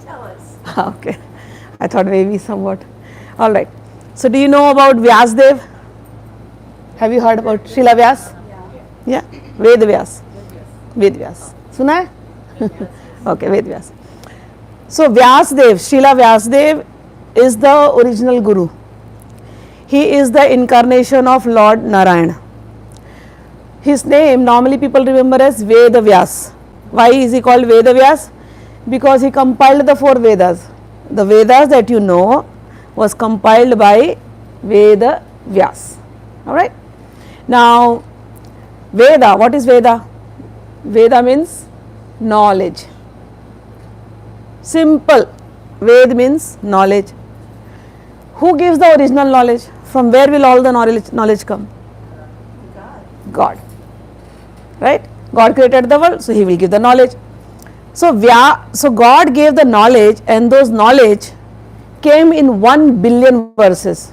Tell us. Okay, I thought maybe somewhat. All right. So, do you know about Vyasdev? Have you heard about Srila Vyas? Yeah. Ved Vyas. Ved Vyas. Suna hai? Okay, Ved Vyas. So, Vyasdev, Srila Vyasdev is the original Guru. He is the incarnation of Lord Narayana. His name normally people remember as Veda Vyas. Why is he called Veda Vyas? Because he compiled the 4 Vedas. The Vedas that you know was compiled by Veda Vyas. Alright. Now, Veda, what is Veda? Veda means knowledge. Simple. Ved means knowledge. Who gives the original knowledge? From where will all the knowledge come? God. Right? God created the world, so He will give the knowledge. So God gave the knowledge, and those knowledge came in 1 billion verses.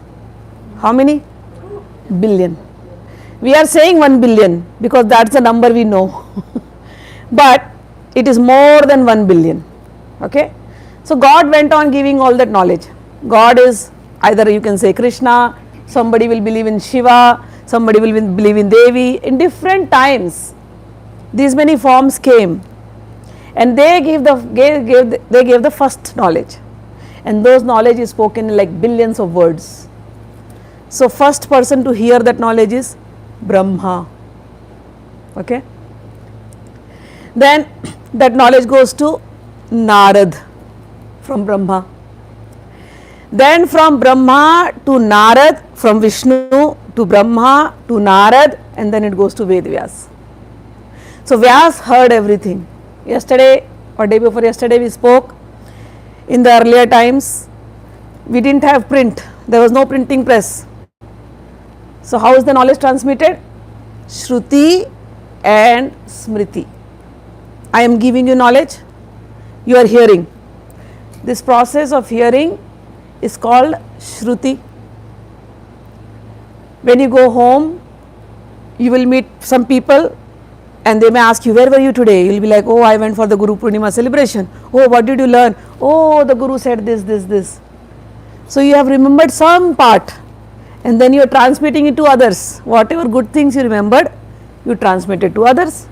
How many? Billion. We are saying 1 billion because that's the number we know. But it is more than 1 billion. Okay? So God went on giving all that knowledge. God is either you can say Krishna, somebody will believe in Shiva, somebody will believe in Devi. In different times, these many forms came, and they gave the first knowledge, and those knowledge is spoken in like billions of words. So first person to hear that knowledge is Brahma. Okay. Then that knowledge goes to Narad from Brahma. Then from Brahma to Narad, from Vishnu to Brahma to Narad, and then it goes to Ved Vyas. So Vyas heard everything. Yesterday or day before yesterday we spoke, in the earlier times we didn't have print, there was no printing press. So how is the knowledge transmitted? Shruti and Smriti. I am giving you knowledge, you are hearing. This process of hearing is called Shruti. When you go home, you will meet some people and they may ask you, where were you today? You will be like, oh, I went for the Guru Purnima celebration. Oh, what did you learn? Oh, the Guru said this. So you have remembered some part, and then you are transmitting it to others. Whatever good things you remembered, you transmitted to others.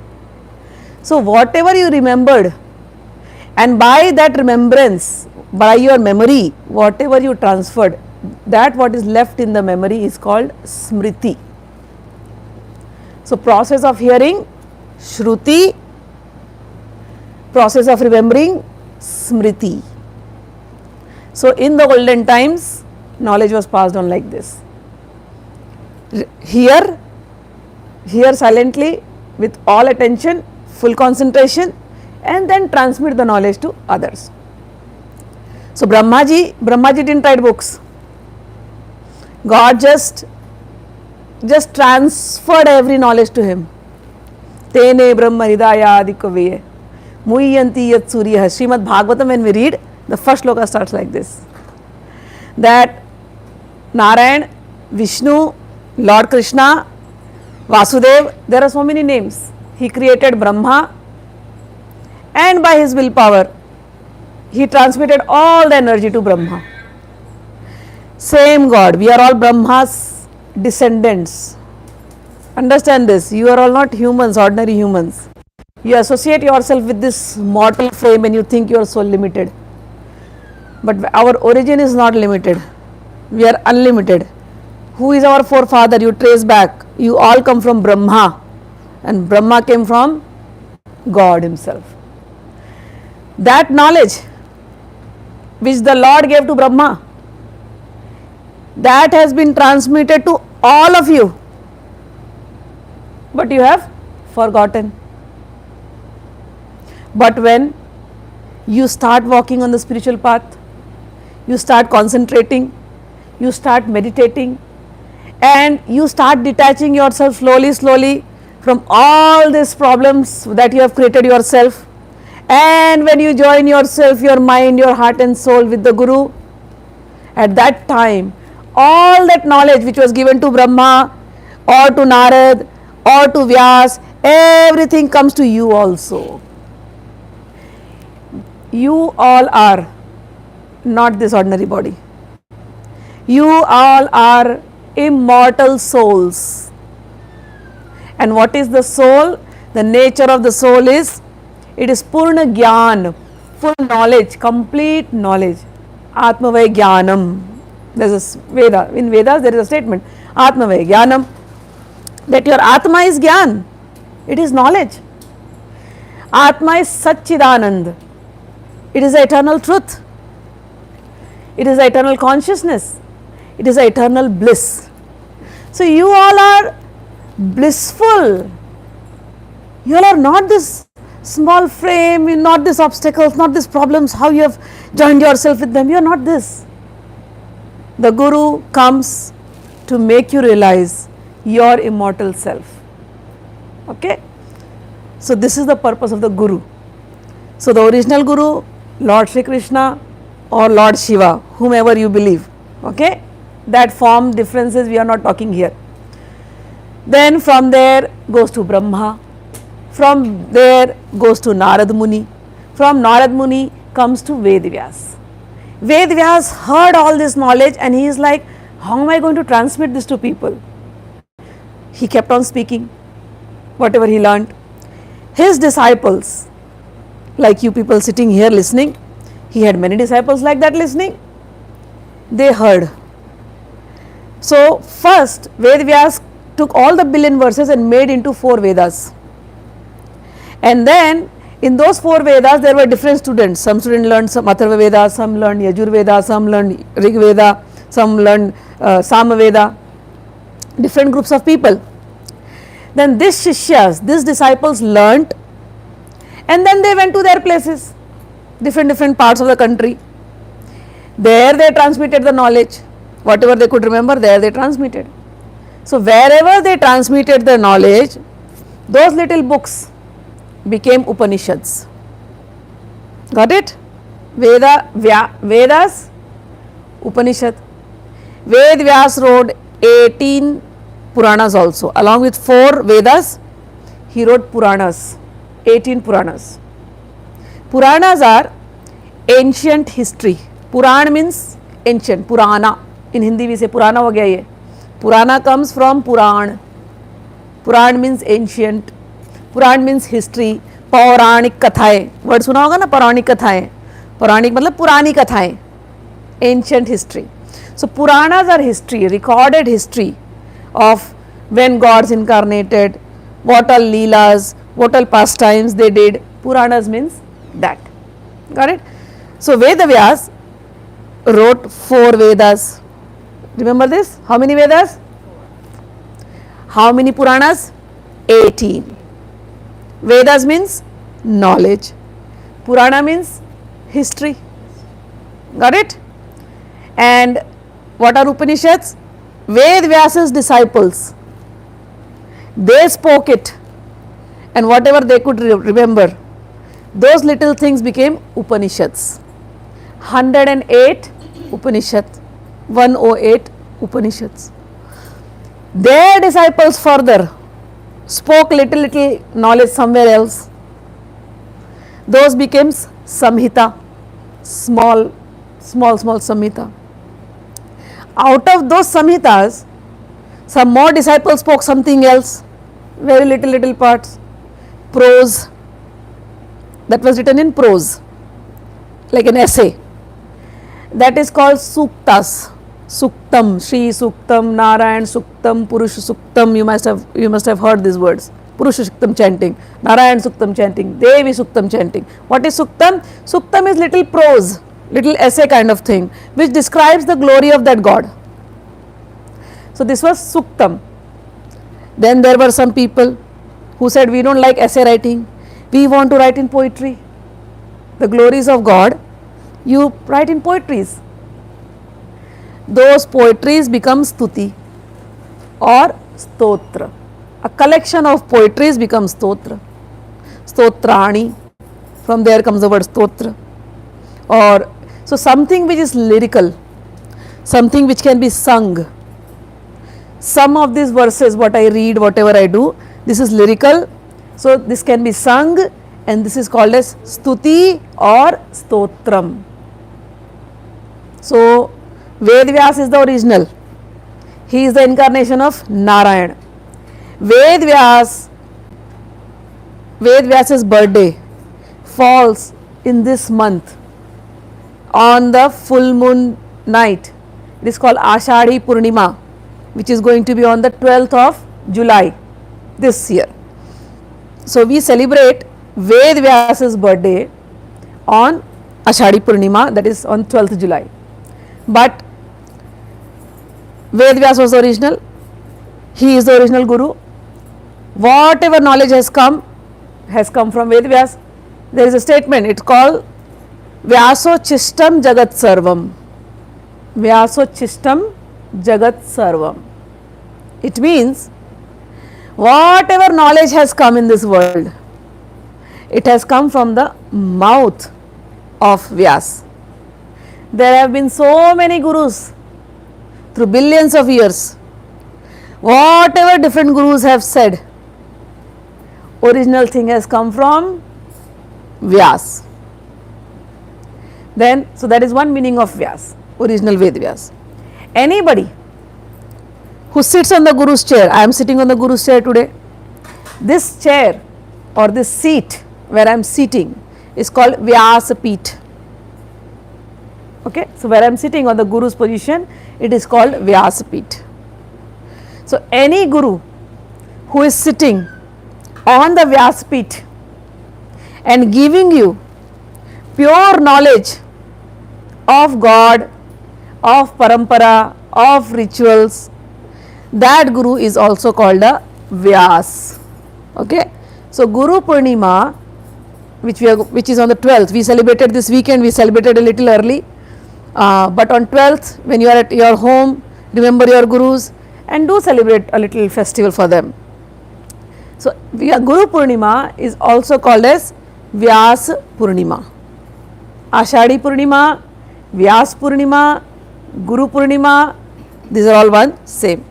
So whatever you remembered, and by that remembrance, by your memory, whatever you transferred, that what is left in the memory is called Smriti. So process of hearing, Shruti, process of remembering, Smriti. So in the olden times, knowledge was passed on like this. Hear silently with all attention, full concentration, and then transmit the knowledge to others. So Brahmaji didn't write books. God just transferred every knowledge to him. Tene Brahma Hridaya Adikavye Muhyanti Yat Surya. Srimad Bhagavatam, when we read, the first shloka starts like this. That Narayan, Vishnu, Lord Krishna, Vasudev, there are so many names. He created Brahma, and by his willpower, he transmitted all the energy to Brahma. Same God, we are all Brahma's descendants. Understand this, you are all not humans, ordinary humans. You associate yourself with this mortal frame and you think you are so limited. But our origin is not limited, we are unlimited. Who is our forefather? You trace back, you all come from Brahma, and Brahma came from God himself. That knowledge which the Lord gave to Brahma, that has been transmitted to all of you, but you have forgotten. But when you start walking on the spiritual path, you start concentrating, you start meditating, and you start detaching yourself slowly from all these problems that you have created yourself. And when you join yourself, your mind, your heart and soul with the Guru, at that time, all that knowledge which was given to Brahma or to Narad or to Vyas, everything comes to you also. You all are not this ordinary body. You all are immortal souls. And what is the soul? The nature of the soul is, it is Purna Gyan, full knowledge, complete knowledge. Atmavay Gyanam. There is a Veda. In Vedas there is a statement, Atmavay Gyanam, that your Atma is Gyan. It is knowledge. Atma is Satchidanand. It is the eternal truth. It is the eternal consciousness. It is the eternal bliss. So you all are blissful. You all are not this small frame, not this obstacles, not these problems, how you have joined yourself with them. You are not this. The Guru comes to make you realize your immortal self. Okay? So this is the purpose of the Guru. So the original Guru, Lord Shri Krishna or Lord Shiva, whomever you believe. Okay? That form differences we are not talking here. Then from there goes to Brahma. From there goes to Narad Muni. From Narad Muni comes to Ved Vyas. Ved Vyas heard all this knowledge and he is like, how am I going to transmit this to people? He kept on speaking whatever he learned. His disciples, like you people sitting here listening, he had many disciples like that listening. They heard. So first Ved Vyas took all the billion verses and made into 4 Vedas. And then in those 4 Vedas there were different students. Some students learned some Atharva Veda, some learned Yajur Veda, some learned Rig Veda, some learned Sama Veda. Different groups of people. Then these Shishyas, these disciples learnt and then they went to their places, different parts of the country. There they transmitted the knowledge. Whatever they could remember, there they transmitted. So wherever they transmitted the knowledge, those little books became Upanishads. Got it? Vedas, Upanishad. Ved Vyas wrote 18 Puranas also. Along with 4 Vedas, he wrote Puranas, 18 Puranas. Puranas are ancient history. Puran means ancient, Purana. In Hindi we say Purana ho gaya ye. Purana comes from Puran. Puran means ancient. Puran means history. पौराणिक कथाएं, word सुना होगा ना, पौराणिक कथाएं. पौराणिक मतलब पुरानी कथाएं, ancient history. So Puranas are history, recorded history of when gods incarnated, what all leelas, what all pastimes they did. Puranas means that. Got it? So Vedavyas wrote 4 Vedas. Remember this? How many Vedas? How many Puranas? 18. Vedas means knowledge. Purana means history. Got it? And what are Upanishads? Ved Vyasa's disciples. They spoke it and whatever they could remember, those little things became Upanishads. 108 Upanishads. 108 Upanishads. Their disciples further spoke little knowledge somewhere else. Those became Samhita, small Samhita. Out of those Samhitas, some more disciples spoke something else, very little parts. Prose, that was written in prose, like an essay. That is called Suktas. Suktam, Shri Suktam, Narayan Suktam, Purusha Suktam. You must have heard these words. Purusha Suktam chanting, Narayan Suktam chanting, Devi Suktam chanting. What is Suktam? Suktam is little prose, little essay kind of thing, which describes the glory of that God. So this was Suktam. Then there were some people who said, we don't like essay writing, we want to write in poetry. The glories of God, you write in poetries. Those poetries become Stuti or Stotra. A collection of poetries becomes Stotra. Stotrani, from there comes the word Stotra. Or so something which is lyrical, something which can be sung. Some of these verses, what I read, whatever I do, this is lyrical, so this can be sung and this is called as Stuti or Stotram. So, Ved Vyas is the original. He is the incarnation of Narayan. Ved Vyas's birthday falls in this month on the full moon night. It is called Ashadhi Purnima, which is going to be on the 12th of July this year. So, we celebrate Ved Vyas's birthday on Ashadhi Purnima, that is on 12th July. But Ved Vyas was the original. He is the original guru. Whatever knowledge has come from Ved Vyas. There is a statement, it's called Vyaso Chistam Jagat Sarvam. Vyaso Chistam Jagat Sarvam. It means whatever knowledge has come in this world, it has come from the mouth of Vyas. There have been so many gurus through billions of years. Whatever different gurus have said, original thing has come from Vyas. Then, so that is one meaning of Vyas, original Ved Vyas. Anybody who sits on the Guru's chair, I am sitting on the Guru's chair today, this chair or this seat where I am sitting is called Vyasapeeth. Okay, so where I am sitting on the Guru's position, it is called Vyasapeeth. So, any Guru who is sitting on the Vyasapeeth and giving you pure knowledge of God, of parampara, of rituals, that Guru is also called a Vyas. Okay. So, Guru Purnima, which is on the 12th, we celebrated this weekend, we celebrated a little early, but on 12th when you are at your home, remember your Gurus and do celebrate a little festival for them. So, Guru Purnima is also called as Vyas Purnima. Ashadhi Purnima, Vyas Purnima, Guru Purnima, these are all one same.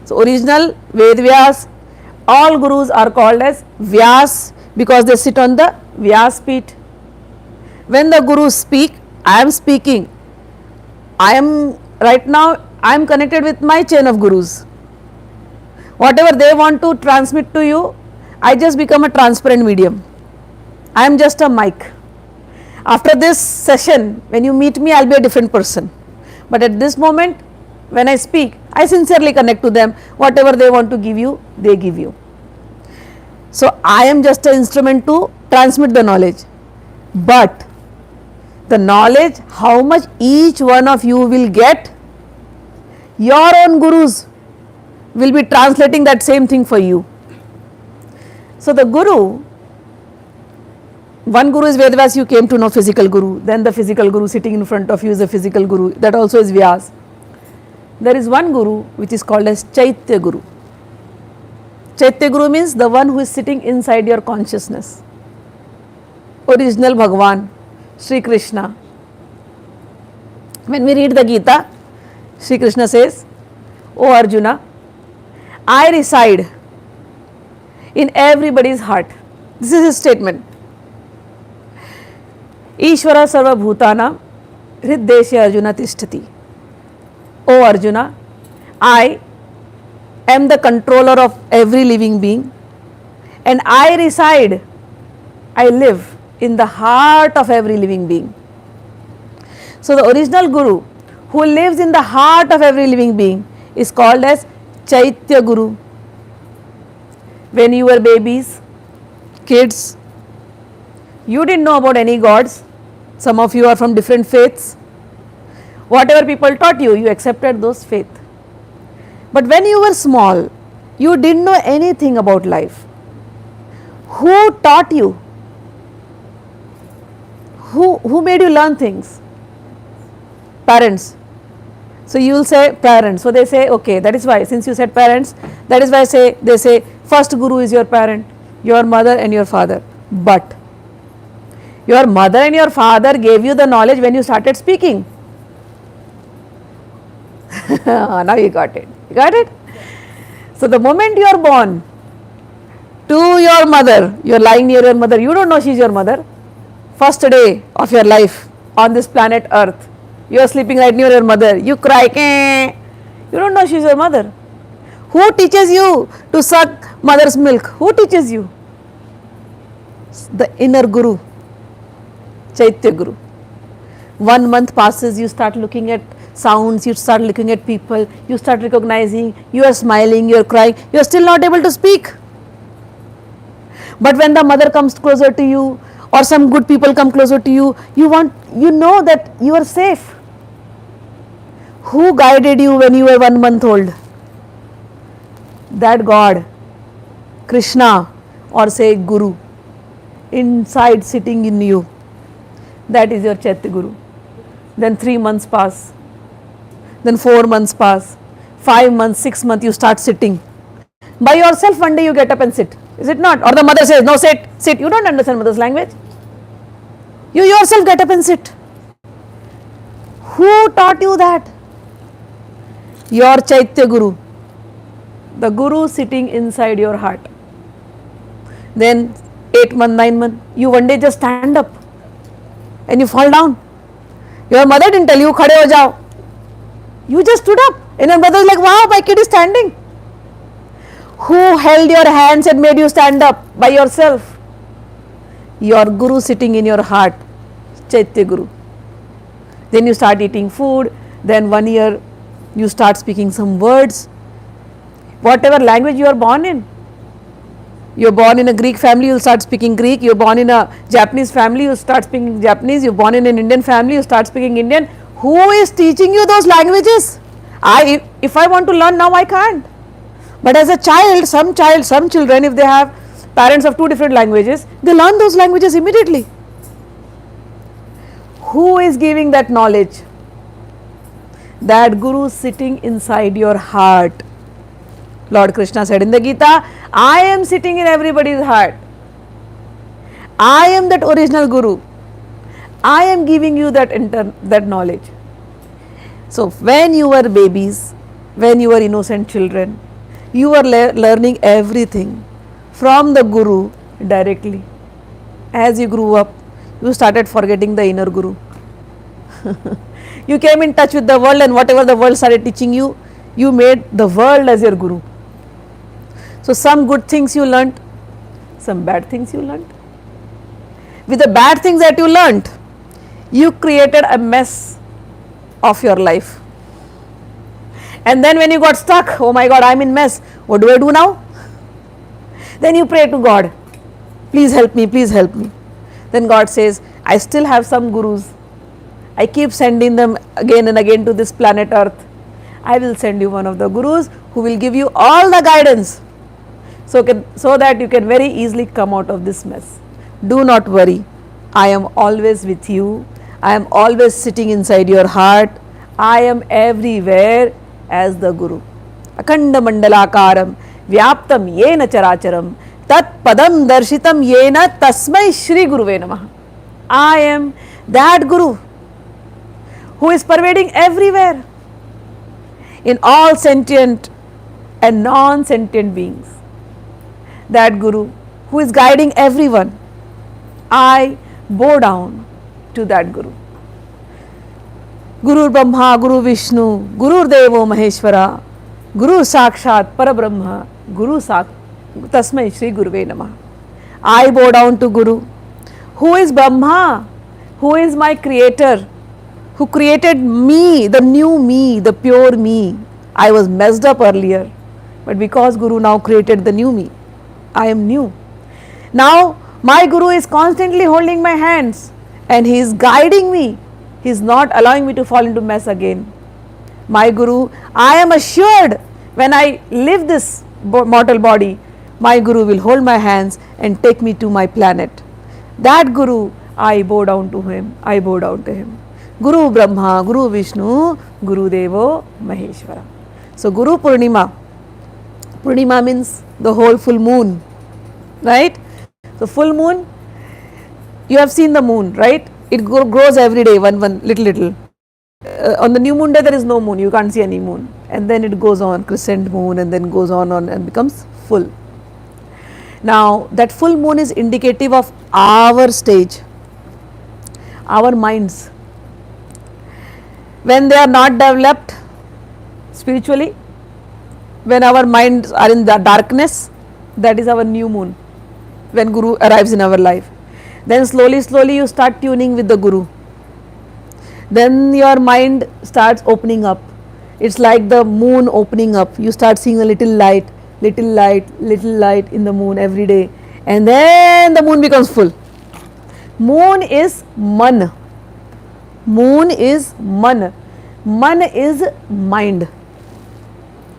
So, original Ved Vyas, all Gurus are called as Vyas because they sit on the Vyasapeeth. When the Gurus speak, I am speaking. Right now I am connected with my chain of Gurus. Whatever they want to transmit to you, I just become a transparent medium. I am just a mic. After this session, when you meet me, I will be a different person. But at this moment, when I speak, I sincerely connect to them. Whatever they want to give you, they give you. So, I am just an instrument to transmit the knowledge. But the knowledge, how much each one of you will get, your own Gurus will be translating that same thing for you. So, the Guru, one Guru is Ved Vyas, you came to know physical Guru, then the physical Guru sitting in front of you is the physical Guru, that also is Vyas. There is one Guru which is called as Chaitya Guru. Chaitya Guru means the one who is sitting inside your consciousness. Original Bhagwan, Sri Krishna. When we read the Gita, Sri Krishna says, O Arjuna, I reside in everybody's heart. This is his statement. Ishvara sarva bhutana hriddeshe Arjuna tishtati. O Arjuna, I am the controller of every living being and I live in the heart of every living being. So, the original Guru who lives in the heart of every living being is called as Chaitya Guru. When you were babies, kids, you didn't know about any gods. Some of you are from different faiths. Whatever people taught you, you accepted those faith. But when you were small, you didn't know anything about life. Who taught you? Who made you learn things? Parents. So you will say parents. So they say, okay, that is why, since you said parents, that is why they say first Guru is your parent, your mother and your father. But your mother and your father gave you the knowledge when you started speaking. Now you got it. You got it? So the moment you are born, to your mother. You are lying near your mother. You don't know she is your mother. First day of your life on this planet Earth. You are sleeping right near your mother. You cry. Keh. You don't know she is your mother. Who teaches you to suck mother's milk? Who teaches you? The inner Guru, Chaitya Guru. 1 month passes, you start looking at sounds, you start looking at people, you start recognizing, you are smiling, you are crying, you are still not able to speak. But when the mother comes closer to you, or some good people come closer to you, you know that you are safe. Who guided you when you were 1 month old? That God, Krishna, or say Guru, inside sitting in you. That is your Chaitya Guru. Then 3 months pass. Then 4 months pass. 5 months, 6 months, you start sitting. By yourself, one day you get up and sit. Is it not? Or the mother says, no, sit, sit. You don't understand mother's language. You yourself get up and sit. Who taught you that? Your Chaitya Guru. The Guru sitting inside your heart. Then 8 months, 9 months, you one day just stand up and you fall down. Your mother didn't tell you, khade ho jao. You just stood up and your mother is like, wow, my kid is standing. Who held your hands and made you stand up by yourself? Your Guru sitting in your heart, Chaitya Guru. Then you start eating food, then 1 year you start speaking some words. Whatever language you are born in. You are born in a Greek family, you will start speaking Greek. You are born in a Japanese family, you start speaking Japanese. You are born in an Indian family, you start speaking Indian. Who is teaching you those languages? If I want to learn now, I can't. But as a child, some children, if they have parents of 2 different languages, they learn those languages immediately. Who is giving that knowledge? That Guru sitting inside your heart. Lord Krishna said in the Gita, I am sitting in everybody's heart. I am that original Guru. I am giving you that knowledge. So when you were babies, when you were innocent children, you were learning everything from the Guru directly. As you grew up, you started forgetting the inner Guru. You came in touch with the world, and whatever the world started teaching you, you made the world as your Guru. So some good things you learnt, some bad things you learnt. With the bad things that you learnt, you created a mess of your life. And then when you got stuck, oh my God, I'm in mess. What do I do now? Then you pray to God, please help me, please help me. Then God says, I still have some gurus. I keep sending them again and again to this planet Earth. I will send you one of the gurus who will give you all the guidance so that you can very easily come out of this mess. Do not worry. I am always with you. I am always sitting inside your heart. I am everywhere as the Guru. Akhanda mandalakaram vyaptam yena characharam tat padam darshitam yena tasmai shri guruve namah. I am that Guru who is pervading everywhere in all sentient and non-sentient beings. That Guru who is guiding everyone. I bow down to that Guru. Guru Brahma, Guru Vishnu, Guru Devo Maheshwara, Guru Sakshat Parabrahma, Guru Tasmai Shri Guruve Namah. I bow down to Guru, who is Brahma, who is my creator, who created me, the new me, the pure me. I was messed up earlier, but because Guru now created the new me, I am new. Now my Guru is constantly holding my hands and he is guiding me. He is not allowing me to fall into mess again. My Guru, I am assured when I leave this mortal body, my Guru will hold my hands and take me to my planet. That Guru, I bow down to him. I bow down to him. Guru Brahma, Guru Vishnu, Guru Devo Maheshwara. So Guru Purnima. Purnima means the whole full moon, right? So full moon, you have seen the moon, right? It grows every day, one little. On the new moon day, there is no moon. You can't see any moon. And then it goes on, crescent moon, and then goes on and becomes full. Now that full moon is indicative of our stage, our minds. When they are not developed spiritually, when our minds are in the darkness, that is our new moon, when Guru arrives in our life. Then slowly you start tuning with the Guru. Then your mind starts opening up. It's like the moon opening up. You start seeing a little light in the moon every day, and then the moon becomes full. Moon is man. Moon is man. Man is mind.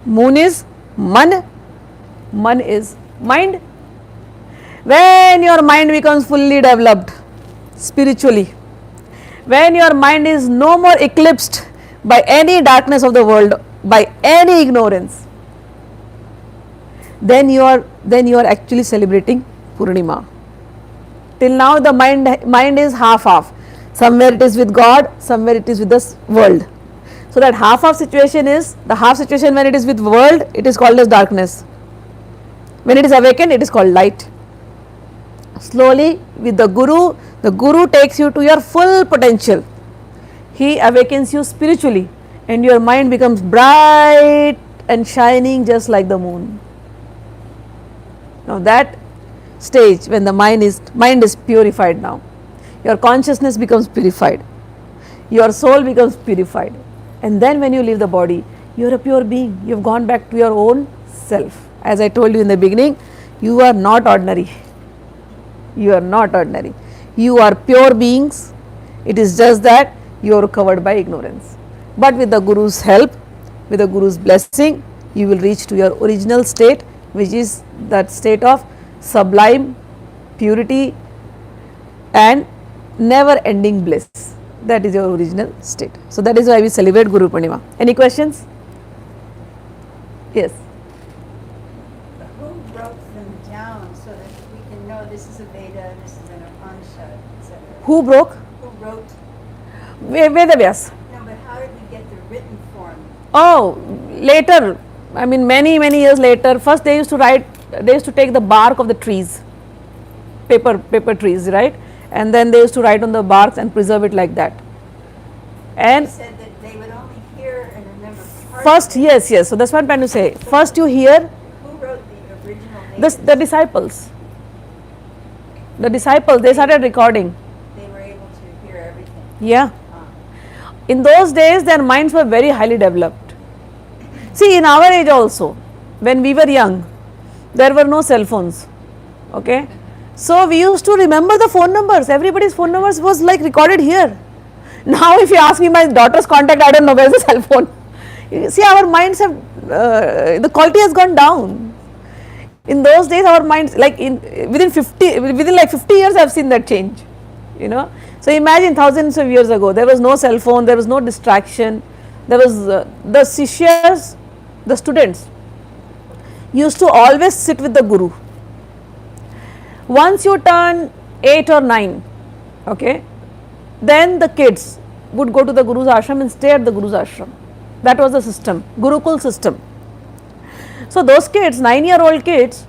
Moon is man. Man is mind. When your mind becomes fully developed spiritually, when your mind is no more eclipsed by any darkness of the world, by any ignorance, then you are actually celebrating Purnima. Till now the mind is half. Somewhere it is with God, somewhere it is with this world. So that half situation is, the half situation when it is with world, it is called as darkness. When it is awakened, it is called light. Slowly with the Guru takes you to your full potential. He awakens you spiritually and your mind becomes bright and shining just like the moon. Now that stage when the mind is purified now, your consciousness becomes purified, your soul becomes purified, and then when you leave the body, you are a pure being. You have gone back to your own self. As I told you in the beginning, you are not ordinary. You are not ordinary. You are pure beings. It is just that you are covered by ignorance. But with the Guru's help, with the Guru's blessing, you will reach to your original state, which is that state of sublime purity and never ending bliss. That is your original state. So that is why we celebrate Guru Purnima. Any questions? Yes. Who wrote them down so that we can know this is a Veda, this is an Upanishad, etc.? Who broke? Who wrote? Veda Vyas. No, but how did we get the written form? Oh, later. I mean, many years later. First, they used to take the bark of the trees, paper trees, right? And then they used to write on the barks and preserve it like that. And They said that they would only hear and remember part first, of it. yes. So that's what I'm trying to say. First, you hear Who wrote the original names? the disciples. The disciples, they started recording. They were able to hear everything. Yeah. In those days, their minds were very highly developed. See, in our age also, when we were young, there were no cell phones. Okay. So we used to remember the phone numbers. Everybody's phone numbers was like recorded here. Now if you ask me my daughter's contact, I don't know where's the cell phone. You see, our minds have, the quality has gone down. In those days, our minds, like within 50 years, I've seen that change. You know. So imagine thousands of years ago, there was no cell phone, there was no distraction. There was the Sishyas, the students, used to always sit with the Guru. Once you turn 8 or 9, okay, then the kids would go to the Guru's ashram and stay at the Guru's ashram. That was the system, Gurukul system. So those kids, 9-year-old kids,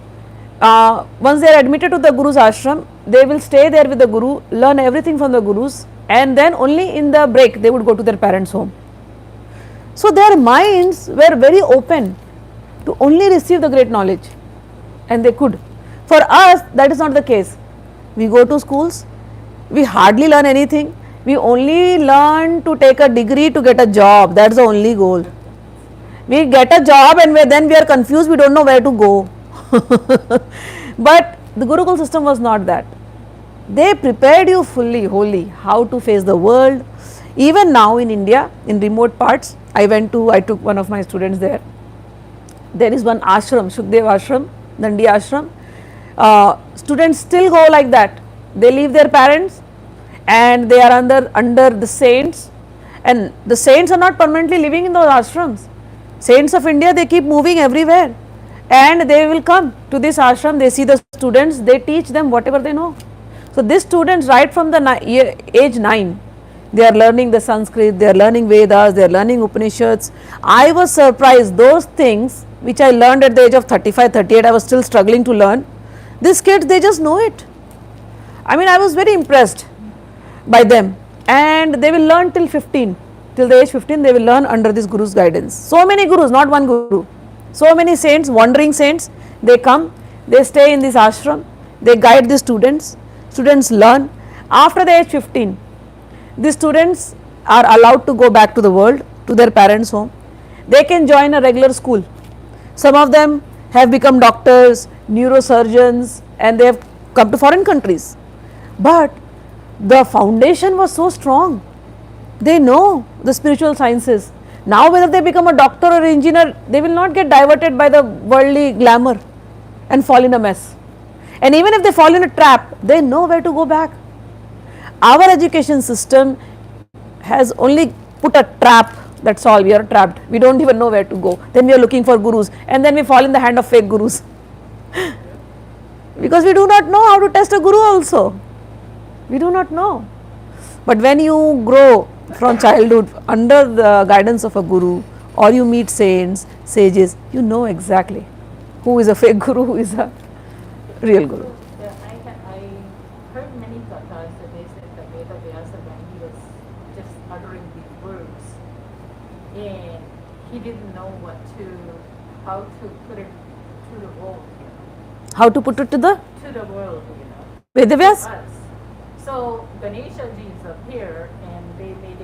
once they are admitted to the Guru's ashram, they will stay there with the Guru, learn everything from the Gurus, and then only in the break they would go to their parents' home. So their minds were very open to only receive the great knowledge, and they could. For us, that is not the case. We go to schools, we hardly learn anything, we only learn to take a degree to get a job. That's the only goal. We get a job and then we are confused, we don't know where to go. But the Gurukul system was not that. They prepared you fully, wholly, how to face the world. Even now in India, in remote parts, I took one of my students there. There is one ashram, Shukdev ashram, Dandi ashram. Students still go like that. They leave their parents and they are under the saints, and the saints are not permanently living in those ashrams. Saints of India, they keep moving everywhere, and they will come to this ashram, they see the students, they teach them whatever they know. So these students, right from the age 9, they are learning the Sanskrit, they are learning Vedas, they are learning Upanishads. I was surprised, those things which I learned at the age of 35, 38, I was still struggling to learn. These kids, they just know it. I mean, I was very impressed by them, and they will learn till 15, till the age 15 they will learn under this guru's guidance. So many gurus, not one guru, so many saints, wandering saints, they come, they stay in this ashram, they guide the students, students learn. After the age 15, the students are allowed to go back to the world, to their parents' home. They can join a regular school. Some of them have become doctors, neurosurgeons, and they have come to foreign countries. But the foundation was so strong. They know the spiritual sciences. Now whether they become a doctor or engineer, they will not get diverted by the worldly glamour and fall in a mess. And even if they fall in a trap, they know where to go back. Our education system has only put a trap, that's all, we are trapped. We don't even know where to go. Then we are looking for gurus, and then we fall in the hand of fake gurus. Because we do not know how to test a guru also. We do not know. But when you grow from childhood under the guidance of a guru, or you meet saints, sages, you know exactly who is a fake guru, who is a real guru. Yeah, I heard many kathas that they said that Veda Vyasa, when he was just uttering these words, and he didn't know how to put it to the world, How to put it to the world, Vedavyas? us. So Ganesha ji is up here, and they made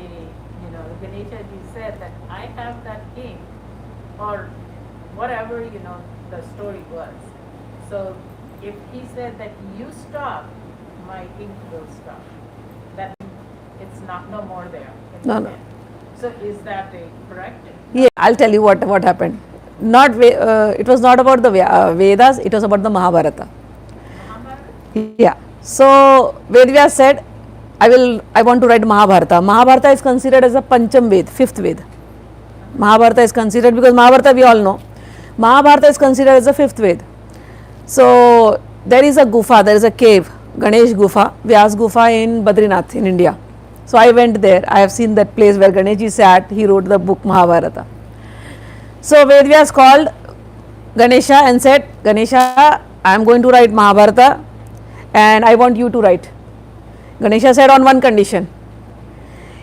Ganesha ji said that I have that ink, or whatever, the story was. So if he said that you stop, my ink will stop. That it's no more there. No. So is that correct? Yeah, I'll tell you what happened. It was not about the Vedas, it was about the Mahabharata. Yeah. So Vedvyas said, I want to write Mahabharata. Mahabharata is considered as a Pancham Ved, fifth Ved. Mahabharata is considered, because Mahabharata we all know, Mahabharata is considered as a fifth Ved. So there is a gufa, there is a cave, Ganesh Gufa, Vyas Gufa in Badrinath in India. So I went there, I have seen that place where Ganeshji sat, he wrote the book Mahabharata. So Vedvyas called Ganesha and said, Ganesha, I am going to write Mahabharata and I want you to write. Ganesha said, on one condition,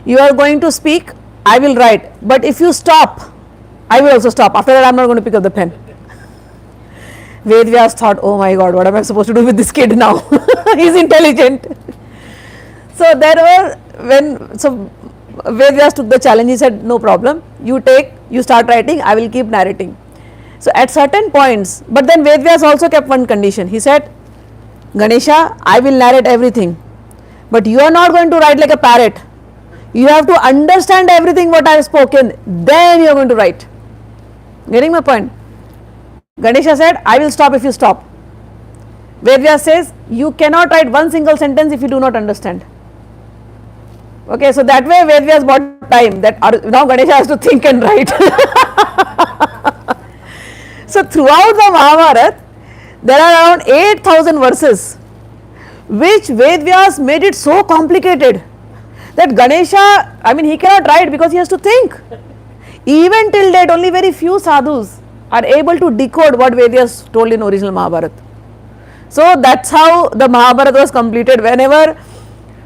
you are going to speak, I will write, but if you stop, I will also stop. After that I am not going to pick up the pen. Vedvyas thought, oh my God, what am I supposed to do with this kid now? He is intelligent. So Vedvyas took the challenge. He said, no problem, you start writing, I will keep narrating. So at certain points, but then Vedvyas also kept one condition. He said, Ganesha, I will narrate everything, but you are not going to write like a parrot. You have to understand everything what I have spoken, then you are going to write. Getting my point? Ganesha said, I will stop if you stop. Vedvyas says, you cannot write one single sentence if you do not understand. Okay, so that way Vedvyas bought time, that now Ganesha has to think and write. So throughout the Mahabharata, there are around 8,000 verses, which Vedvyas made it so complicated that Ganesha, he cannot write because he has to think. Even till date, only very few sadhus are able to decode what Vedvyas told in original Mahabharata. So that's how the Mahabharata was completed. Whenever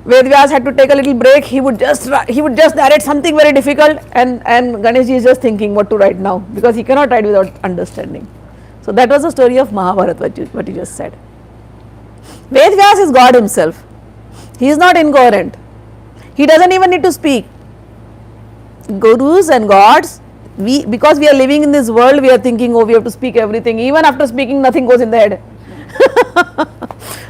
Vedvyas had to take a little break, he would just narrate something very difficult, and Ganeshji is just thinking what to write now, because he cannot write without understanding. So that was the story of Mahabharata, what you just said. Vedvyas is God himself. He is not incoherent. He doesn't even need to speak. Gurus and gods, because we are living in this world, we are thinking, oh, we have to speak everything. Even after speaking, nothing goes in the head.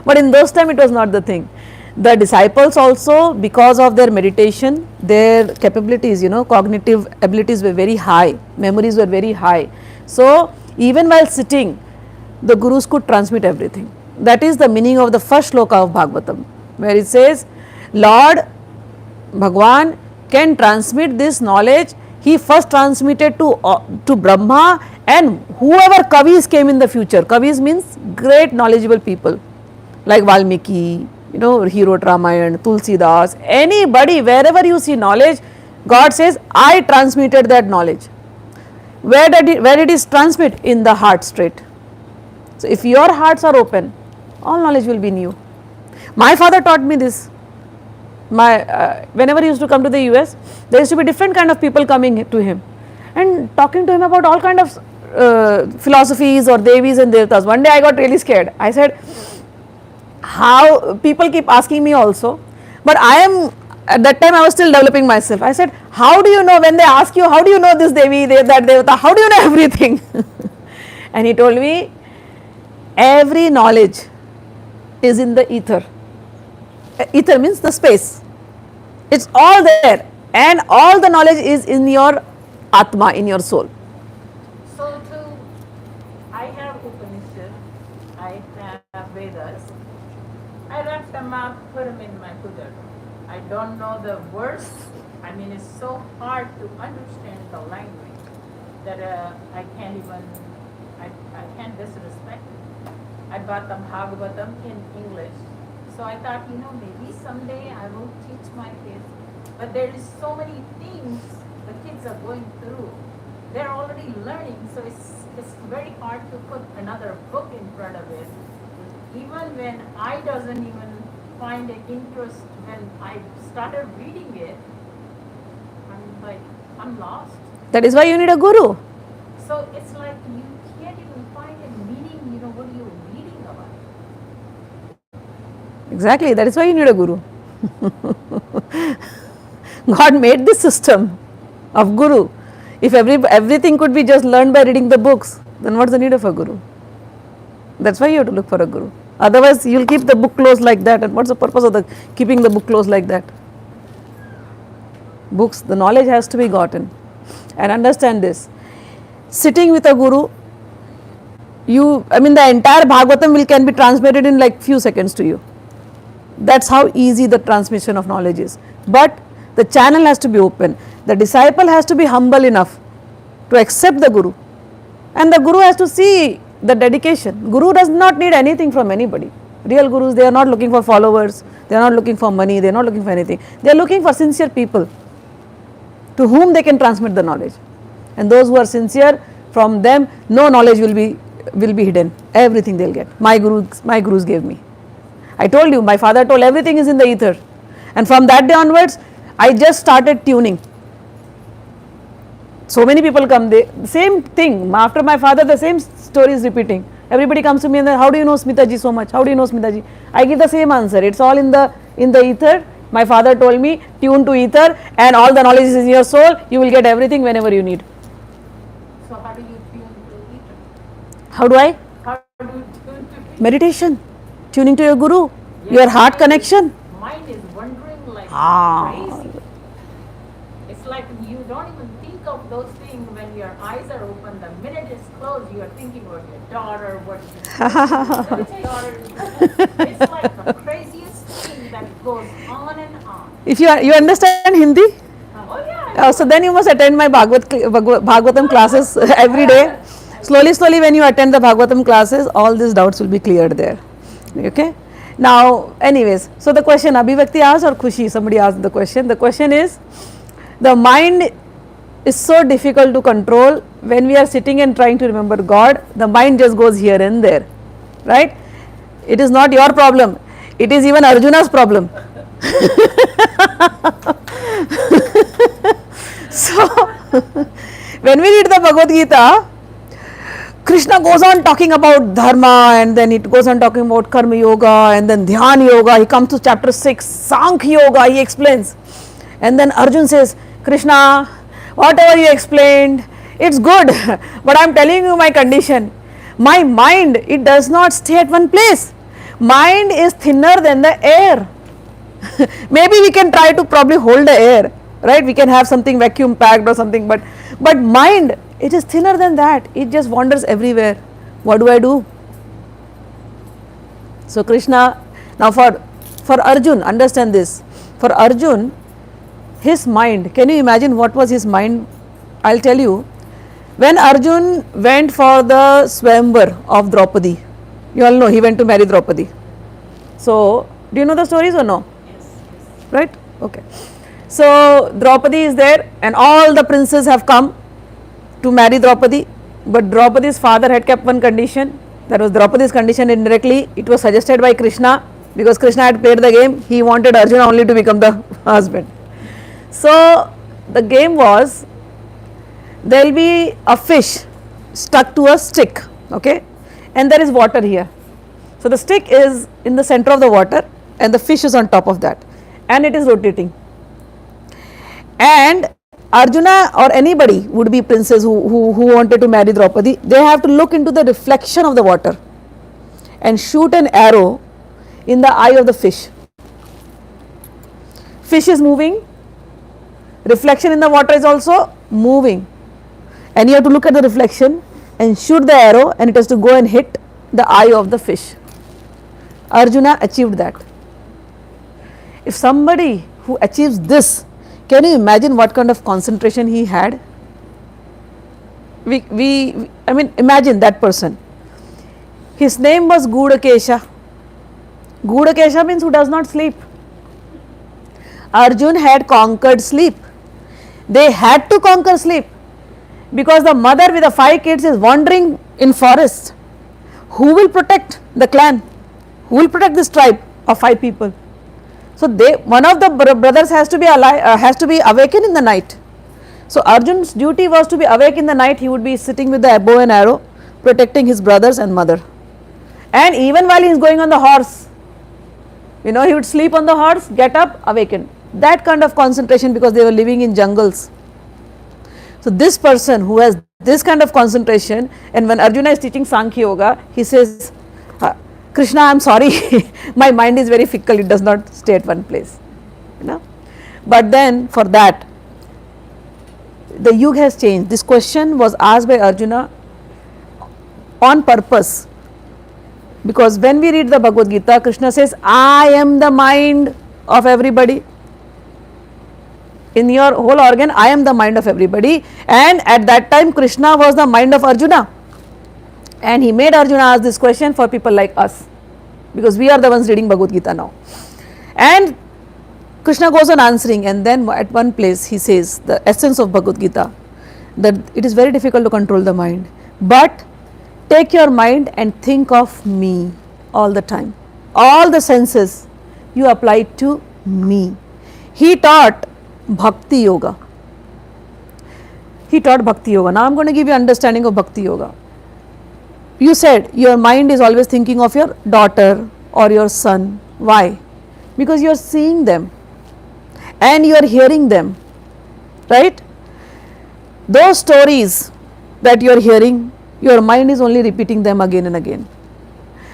But in those times, it was not the thing. The disciples also, because of their meditation, their capabilities, cognitive abilities were very high, memories were very high. So even while sitting, the gurus could transmit everything. That is the meaning of the first shloka of Bhagavatam, where it says, Lord Bhagwan can transmit this knowledge. He first transmitted to Brahma and whoever Kavis came in the future. Kavis means great knowledgeable people, like Valmiki, he wrote Ramayana, Tulsidas, anybody, wherever you see knowledge, God says, I transmitted that knowledge. Where did it transmit? In the heart straight. So if your hearts are open, all knowledge will be in you. My father taught me this. Whenever he used to come to the US, there used to be different kind of people coming to him and talking to him about all kind of philosophies or devis and devtas. One day I got really scared. I said, how people keep asking me also, but I am, at that time I was still developing myself. I said, how do you know, when they ask you, how do you know this devi, that devata, how do you know everything? And he told me, every knowledge is in the ether. Ether means the space. It's all there, and all the knowledge is in your Atma, in your soul. So I have Upanishad, I have Vedas. I wrap them up, put them in my puja. I don't know the words. I mean, it's so hard to understand the language that I can't even, I can't disrespect it. I bought them Bhagavatam in English. So I thought, maybe someday I will teach my kids. But there is so many things the kids are going through. They're already learning, so it's very hard to put another book in front of it. Even when I doesn't even find an interest when I started reading it, I'm like, I'm lost. That is why you need a guru. So it's like you can't even find a meaning, what are you reading about? Exactly, that is why you need a guru. God made this system of guru. If everything could be just learned by reading the books, then what's the need of a guru? That's why you have to look for a guru. Otherwise, you'll keep the book closed like that. And what's the purpose of keeping the book closed like that? Books, the knowledge has to be gotten. And understand this. Sitting with a guru, the entire Bhagavatam can be transmitted in like few seconds to you. That's how easy the transmission of knowledge is. But the channel has to be open. The disciple has to be humble enough to accept the guru. And the guru has to see the dedication. Guru does not need anything from anybody. Real gurus, they are not looking for followers, they are not looking for money, they are not looking for anything. They are looking for sincere people to whom they can transmit the knowledge. And those who are sincere, from them no knowledge will be hidden. Everything they'll get. My gurus gave me. I told you, my father told everything is in the ether. And from that day onwards, I just started tuning. So many people come, the same thing. After my father, the same story is repeating. Everybody comes to me and then, how do you know Smitaji so much? How do you know Smitaji? I give the same answer. It's all in the ether. My father told me, tune to ether, and all the knowledge is in your soul. You will get everything whenever you need. So how do you tune to ether? How do I? How do you tune to ether? Meditation. Tuning to your guru. Your heart connection. Mind is wandering like crazy. It's like you don't even think of those things when your eyes are open. The minute it's closed, you are thinking about your daughter, what your daughter. It's like the craziest thing that goes on and on. If you understand Hindi, Oh yeah. so then you must attend my Bhagavatam classes every day. Slowly, when you attend the Bhagavatam classes, all these doubts will be cleared there. Okay. Now, anyways, so the question, Abhivakti asked or Khushi, somebody asked the question. The question is, the mind is so difficult to control. When we are sitting and trying to remember God, the mind just goes here and there, right? It is not your problem. It is even Arjuna's problem. So, when we read the Bhagavad Gita, Krishna goes on talking about dharma, and then it goes on talking about karma yoga, and then dhyana yoga. He comes to chapter 6, Sankhya yoga, he explains. And then Arjun says, Krishna, whatever you explained, it's good, but I am telling you my condition. My mind, it does not stay at one place. Mind is thinner than the air. Maybe we can try to probably hold the air, right? We can have something vacuum packed or something, but mind, it is thinner than that. It just wanders everywhere. What do I do? So Krishna, now for Arjun, understand this. For Arjun, his mind, can you imagine what was his mind? I'll tell you. When Arjun went for the Swayamvar of Draupadi, you all know he went to marry Draupadi. So, do you know the stories or no? Yes. Right? Okay. So, Draupadi is there and all the princes have come to marry Draupadi, but Draupadi's father had kept one condition. That was Draupadi's condition indirectly. It was suggested by Krishna because Krishna had played the game. He wanted Arjuna only to become the husband. So the game was, there will be a fish stuck to a stick, okay, and there is water here. So the stick is in the center of the water and the fish is on top of that, and it is rotating. And Arjuna or anybody would be princess who wanted to marry Draupadi, they have to look into the reflection of the water and shoot an arrow in the eye of the fish. Fish is moving, reflection in the water is also moving, and you have to look at the reflection and shoot the arrow, and it has to go and hit the eye of the fish. Arjuna achieved that. If somebody who achieves this, can you imagine what kind of concentration he had? I mean, imagine that person. His name was Gudakesha. Gudakesha means who does not sleep. Arjun had conquered sleep. They had to conquer sleep because the mother with the 5 kids is wandering in forest. Who will protect the clan? Who will protect this tribe of 5 people? So one of the brothers has to be awakened in the night. So Arjun's duty was to be awake in the night. He would be sitting with the bow and arrow, protecting his brothers and mother. And even while he is going on the horse, he would sleep on the horse, get up, awaken. That kind of concentration, because they were living in jungles. So this person who has this kind of concentration, and when Arjuna is teaching Sankhya Yoga, he says, Krishna, I am sorry, my mind is very fickle, it does not stay at one place. But then for that, the yuga has changed. This question was asked by Arjuna on purpose, because when we read the Bhagavad Gita, Krishna says, I am the mind of everybody. In your whole organ, I am the mind of everybody. And at that time, Krishna was the mind of Arjuna. And he made Arjuna ask this question for people like us, because we are the ones reading Bhagavad Gita now. And Krishna goes on answering, and then at one place he says the essence of Bhagavad Gita, that it is very difficult to control the mind, but take your mind and think of me all the time. All the senses you apply to me. He taught Bhakti Yoga. He taught Bhakti Yoga. Now I am going to give you understanding of Bhakti Yoga. You said your mind is always thinking of your daughter or your son. Why? Because you are seeing them and you are hearing them, right? Those stories that you are hearing, your mind is only repeating them again and again.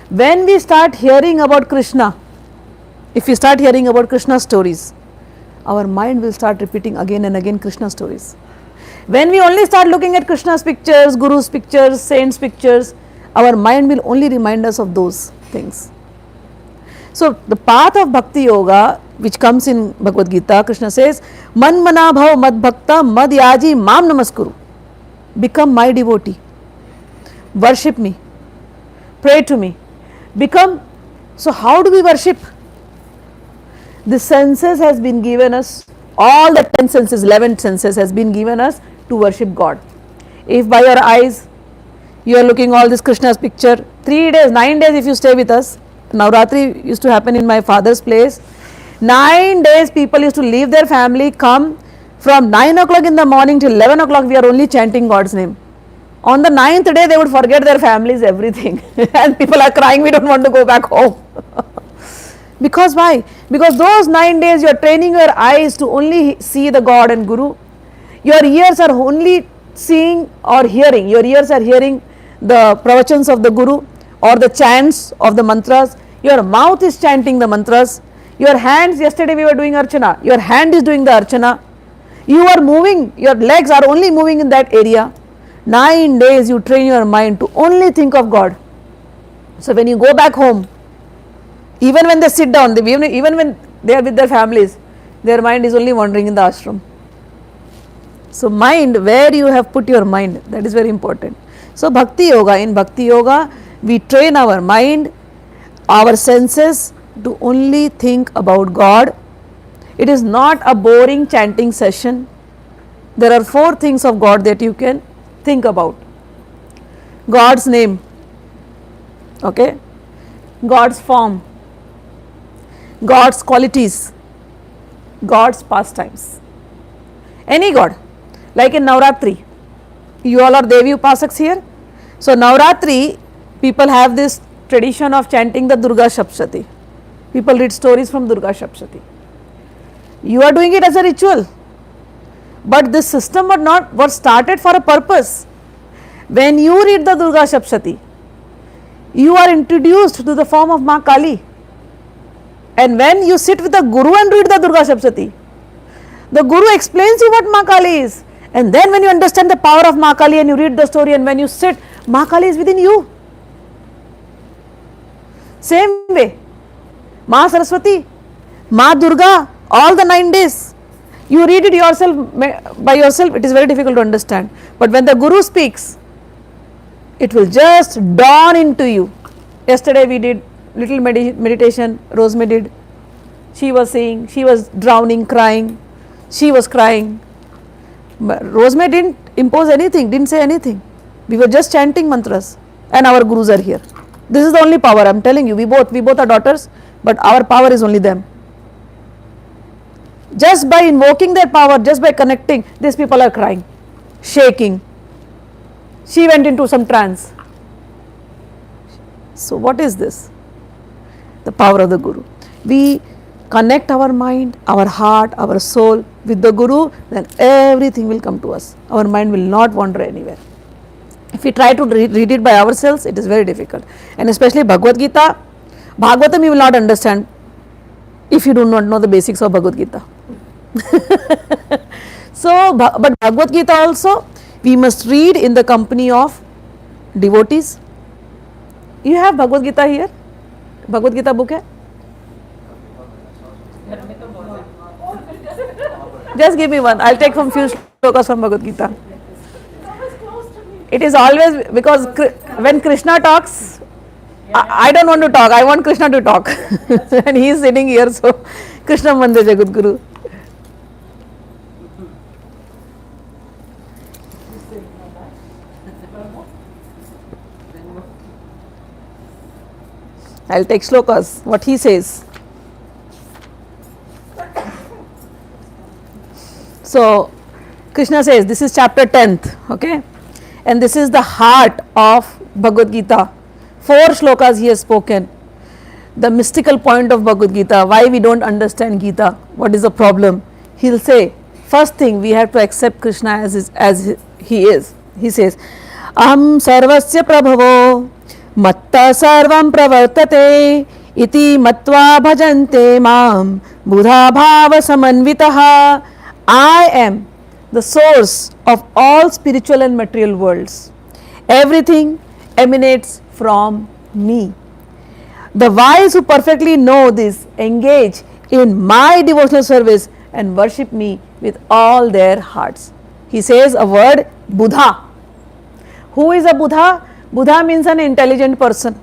When we start hearing about Krishna, if we start hearing about Krishna stories, our mind will start repeating again and again Krishna stories. When we only start looking at Krishna's pictures, Guru's pictures, saints' pictures, our mind will only remind us of those things. So the path of Bhakti Yoga, which comes in Bhagavad Gita, Krishna says, Man mana bhav mad bhakta mad yaji mam namaskuru. Become my devotee. Worship me. Pray to me. Become. So how do we worship? The senses has been given us, all the 10 senses, 11 senses has been given us to worship God. If by your eyes you are looking all this Krishna's picture, 3 days, 9 days if you stay with us, Navratri used to happen in my father's place, 9 days people used to leave their family, come from 9 o'clock in the morning till 11 o'clock we are only chanting God's name. On the 9th day they would forget their families, everything and people are crying, we don't want to go back home. Because why? Because those 9 days you are training your eyes to only see the God and Guru. Your ears are only seeing or hearing. Your ears are hearing the pravachans of the Guru or the chants of the mantras. Your mouth is chanting the mantras. Your hands, yesterday we were doing Archana. Your hand is doing the Archana. You are moving. Your legs are only moving in that area. 9 days you train your mind to only think of God. So when you go back home, even when they sit down, even when they are with their families, their mind is only wandering in the ashram. So mind, where you have put your mind, that is very important. So Bhakti Yoga, in Bhakti Yoga, we train our mind, our senses to only think about God. It is not a boring chanting session. There are 4 things of God that you can think about. God's name. Okay, God's form, God's qualities, God's pastimes. Any God, like in Navratri, you all are Devi Upasaks here. So Navratri, people have this tradition of chanting the Durga Shapshati. People read stories from Durga Shapshati. You are doing it as a ritual, but this system was started for a purpose. When you read the Durga Shapshati, you are introduced to the form of Ma Kali. And when you sit with the Guru and read the Durga Shapshati, the Guru explains you what Ma Kali is. And then when you understand the power of Ma Kali and you read the story, and when you sit, Ma Kali is within you. Same way, Ma Saraswati, Ma Durga, all the 9 days. You read it yourself, by yourself, it is very difficult to understand. But when the Guru speaks, it will just dawn into you. Yesterday we did little meditation, Rosemary did. She was saying, she was drowning, crying. She was crying. But Rosemary didn't impose anything, didn't say anything. We were just chanting mantras, and our Gurus are here. This is the only power, I am telling you. We both are daughters, but our power is only them. Just by invoking their power, just by connecting, these people are crying, shaking. She went into some trance. So what is this? The power of the Guru. We connect our mind, our heart, our soul with the Guru, then everything will come to us. Our mind will not wander anywhere. If we try to read it by ourselves, it is very difficult. And especially Bhagavad Gita, Bhagavatam you will not understand if you do not know the basics of Bhagavad Gita. So, but Bhagavad Gita also, we must read in the company of devotees. You have Bhagavad Gita here? Bhagavad Gita book hai? Just give me one. I'll take some few shlokas from Bhagavad Gita. It is always because when Krishna talks, I don't want to talk. I want Krishna to talk. And he is sitting here, so Krishna Mande Jagat Guru. I'll take shlokas, what he says. So, Krishna says, this is chapter 10th, okay? And this is the heart of Bhagavad Gita. 4 shlokas he has spoken. The mystical point of Bhagavad Gita, why we don't understand Gita, what is the problem? He'll say, first thing, we have to accept Krishna as he is. He says, Aham sarvasya prabhavo matta sarvam pravartate iti matva bhajante mam buddha bhava samanvitaha. I am the source of all spiritual and material worlds. Everything emanates from me. The wise who perfectly know this engage in my devotional service and worship me with all their hearts. He says a word, Buddha. Who is a Buddha? Buddha means an intelligent person.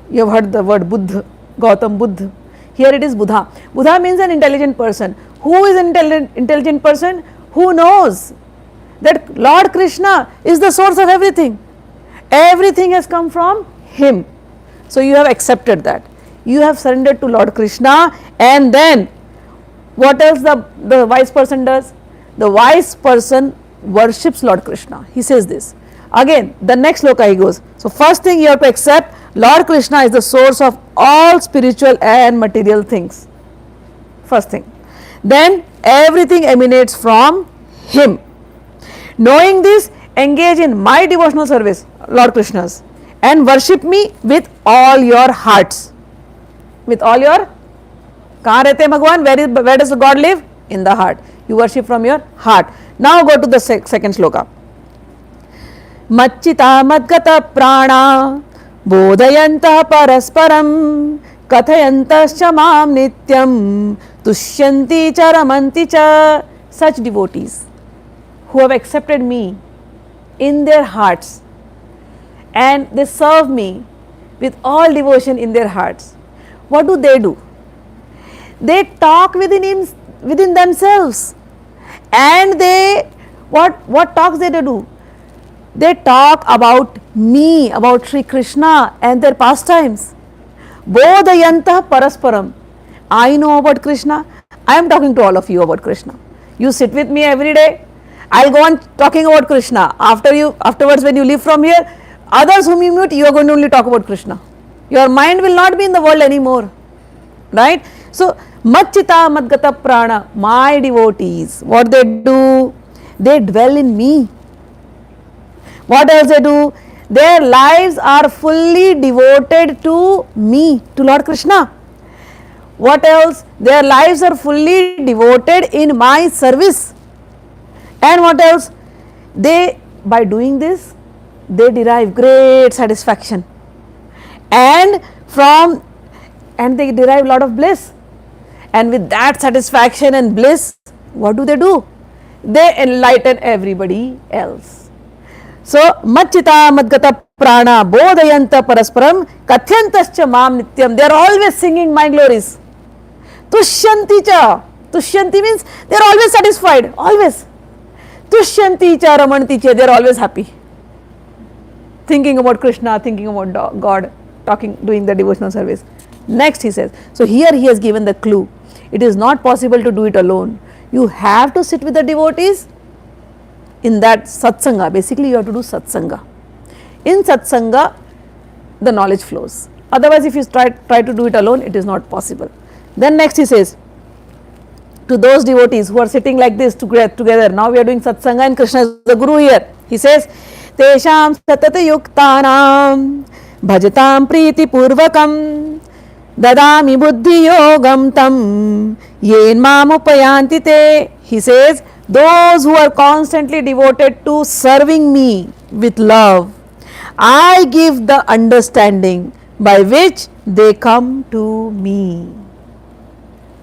You have heard the word Buddha, Gautam Buddha. Here it is Buddha. Buddha means an intelligent person. Who is an intelligent person? Who knows that Lord Krishna is the source of everything. Everything has come from him. So you have accepted that. You have surrendered to Lord Krishna, and then what else the wise person does? The wise person worships Lord Krishna. He says this. Again, the next sloka he goes. So first thing you have to accept, Lord Krishna is the source of all spiritual and material things. First thing. Then everything emanates from him. Knowing this, engage in my devotional service, Lord Krishna's, and worship me with all your hearts. With all your, kahan rehte hain Bhagwan? Where does God live? In the heart. You worship from your heart. Now go to the second sloka. Machchita madgata prana bodhayantah parasparam kathayantascha mam nityam tushyanti cha ramanti cha. Such devotees who have accepted me in their hearts and they serve me with all devotion in their hearts. What do? They talk within themselves, and they what talks they do? they talk about me, about Sri Krishna and their pastimes. Bodhayantah parasparam. I know about Krishna. I am talking to all of you about Krishna. You sit with me every day. I'll go on talking about Krishna. Afterwards, when you leave from here, others whom you meet, you are going to only talk about Krishna. Your mind will not be in the world anymore. Right? So, Machita Madgata Prana, my devotees, what they do? They dwell in me. What else they do? Their lives are fully devoted to me, to Lord Krishna. What else? Their lives are fully devoted in my service. And what else? They, by doing this, they derive great satisfaction. And they derive a lot of bliss. And with that satisfaction and bliss, what do? They enlighten everybody else. So, Machita Madgata Prana Bodhayanta Parasparam Kathyantascha Mam Nityam. They are always singing my glories. Tushyanti cha. Tushyanti means they are always satisfied. Always. Tushyanti cha Ramanti cha. They are always happy. Thinking about Krishna, thinking about God, doing the devotional service. Next he says, so here he has given the clue. It is not possible to do it alone. You have to sit with the devotees in that satsanga. Basically, you have to do satsanga. In satsanga, the knowledge flows. Otherwise, if you try to do it alone, it is not possible. Then next he says, to those devotees who are sitting like this together, now we are doing satsanga and Krishna is the Guru here. He says, Tesham satata yuktanam bhajatam priti purvakam dadami buddhi yogam tam yen mamupayanti te. He says, those who are constantly devoted to serving me with love, I give the understanding by which they come to me.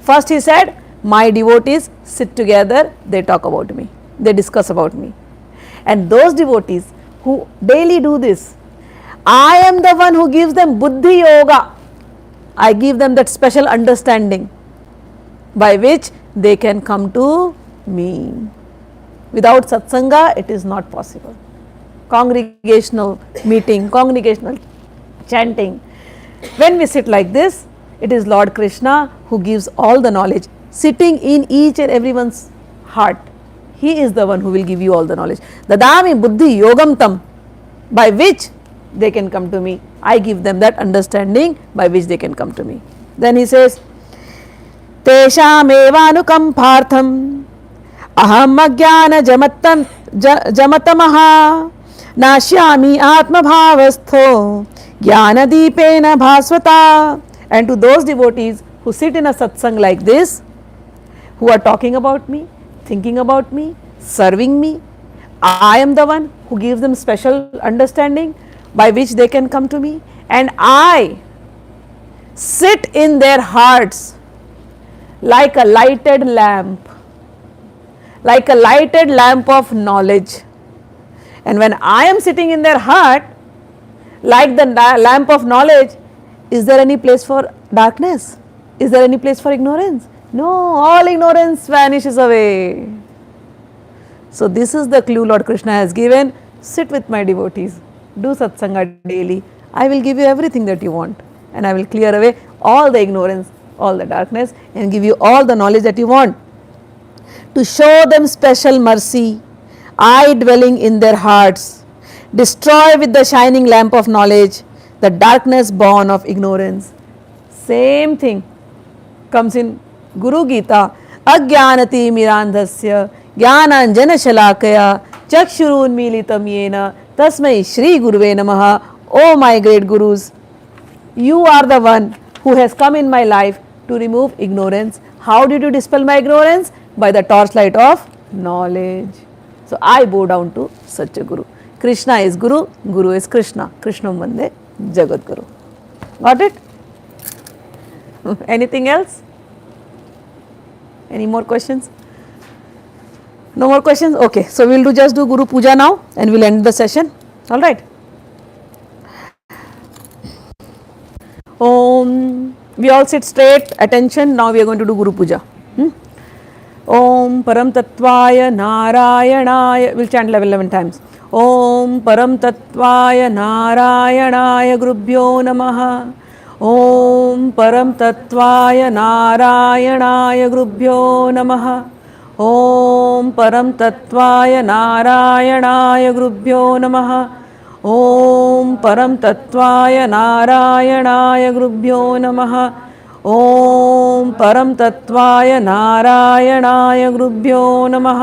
First he said, my devotees sit together, they talk about me, they discuss about me. And those devotees who daily do this, I am the one who gives them buddhi yoga. I give them that special understanding by which they can come to me. Without satsanga, it is not possible. Congregational meeting, congregational chanting. When we sit like this, it is Lord Krishna who gives all the knowledge, sitting in each and everyone's heart. He is the one who will give you all the knowledge. Dadami buddhi yogam tam, by which they can come to me. I give them that understanding by which they can come to me. Then he says, Tesham evanukampārtham aham ajnana jamatamaha nashyami atma bhavastho jnana deepena bhasvata. And to those devotees who sit in a satsang like this, who are talking about me, thinking about me, serving me, I am the one who gives them special understanding by which they can come to me, and I sit in their hearts like a lighted lamp of knowledge. And when I am sitting in their heart like the lamp of knowledge, is there any place for darkness? Is there any place for ignorance? No, all ignorance vanishes away. So this is the clue Lord Krishna has given. Sit with my devotees, do satsanga daily. I will give you everything that you want, and I will clear away all the ignorance, all the darkness, and give you all the knowledge that you want. To show them special mercy, I dwelling in their hearts, destroy with the shining lamp of knowledge the darkness born of ignorance. Same thing comes in Guru Gita. Ajnanati mirandhasya jnananjana shalakaya chakshurun militam yena tasmai Shri Guruve namaha. Oh my great Gurus, you are the one who has come in my life to remove ignorance. How did you dispel my ignorance? By the torchlight of knowledge. So I bow down to such a Guru. Krishna is Guru, Guru is Krishna. Krishnam Vande Jagat Guru. Got it? Anything else? Any more questions? No more questions? Okay, so we will just do Guru Puja now and we will end the session. Alright. We all sit straight, attention. Now we are going to do Guru Puja. Om Param Tattvaya Narayanaya. We'll chant 11 times. ॐ परम तत्त्वाय नारायणाय गुरुभ्यो नमः ॐ परम तत्त्वाय नारायणाय गुरुभ्यो नमः ॐ परम तत्त्वाय नारायणाय गुरुभ्यो नमः ॐ परम तत्त्वाय नारायणाय गुरुभ्यो नमः ॐ परम तत्त्वाय नारायणाय गुरुभ्यो नमः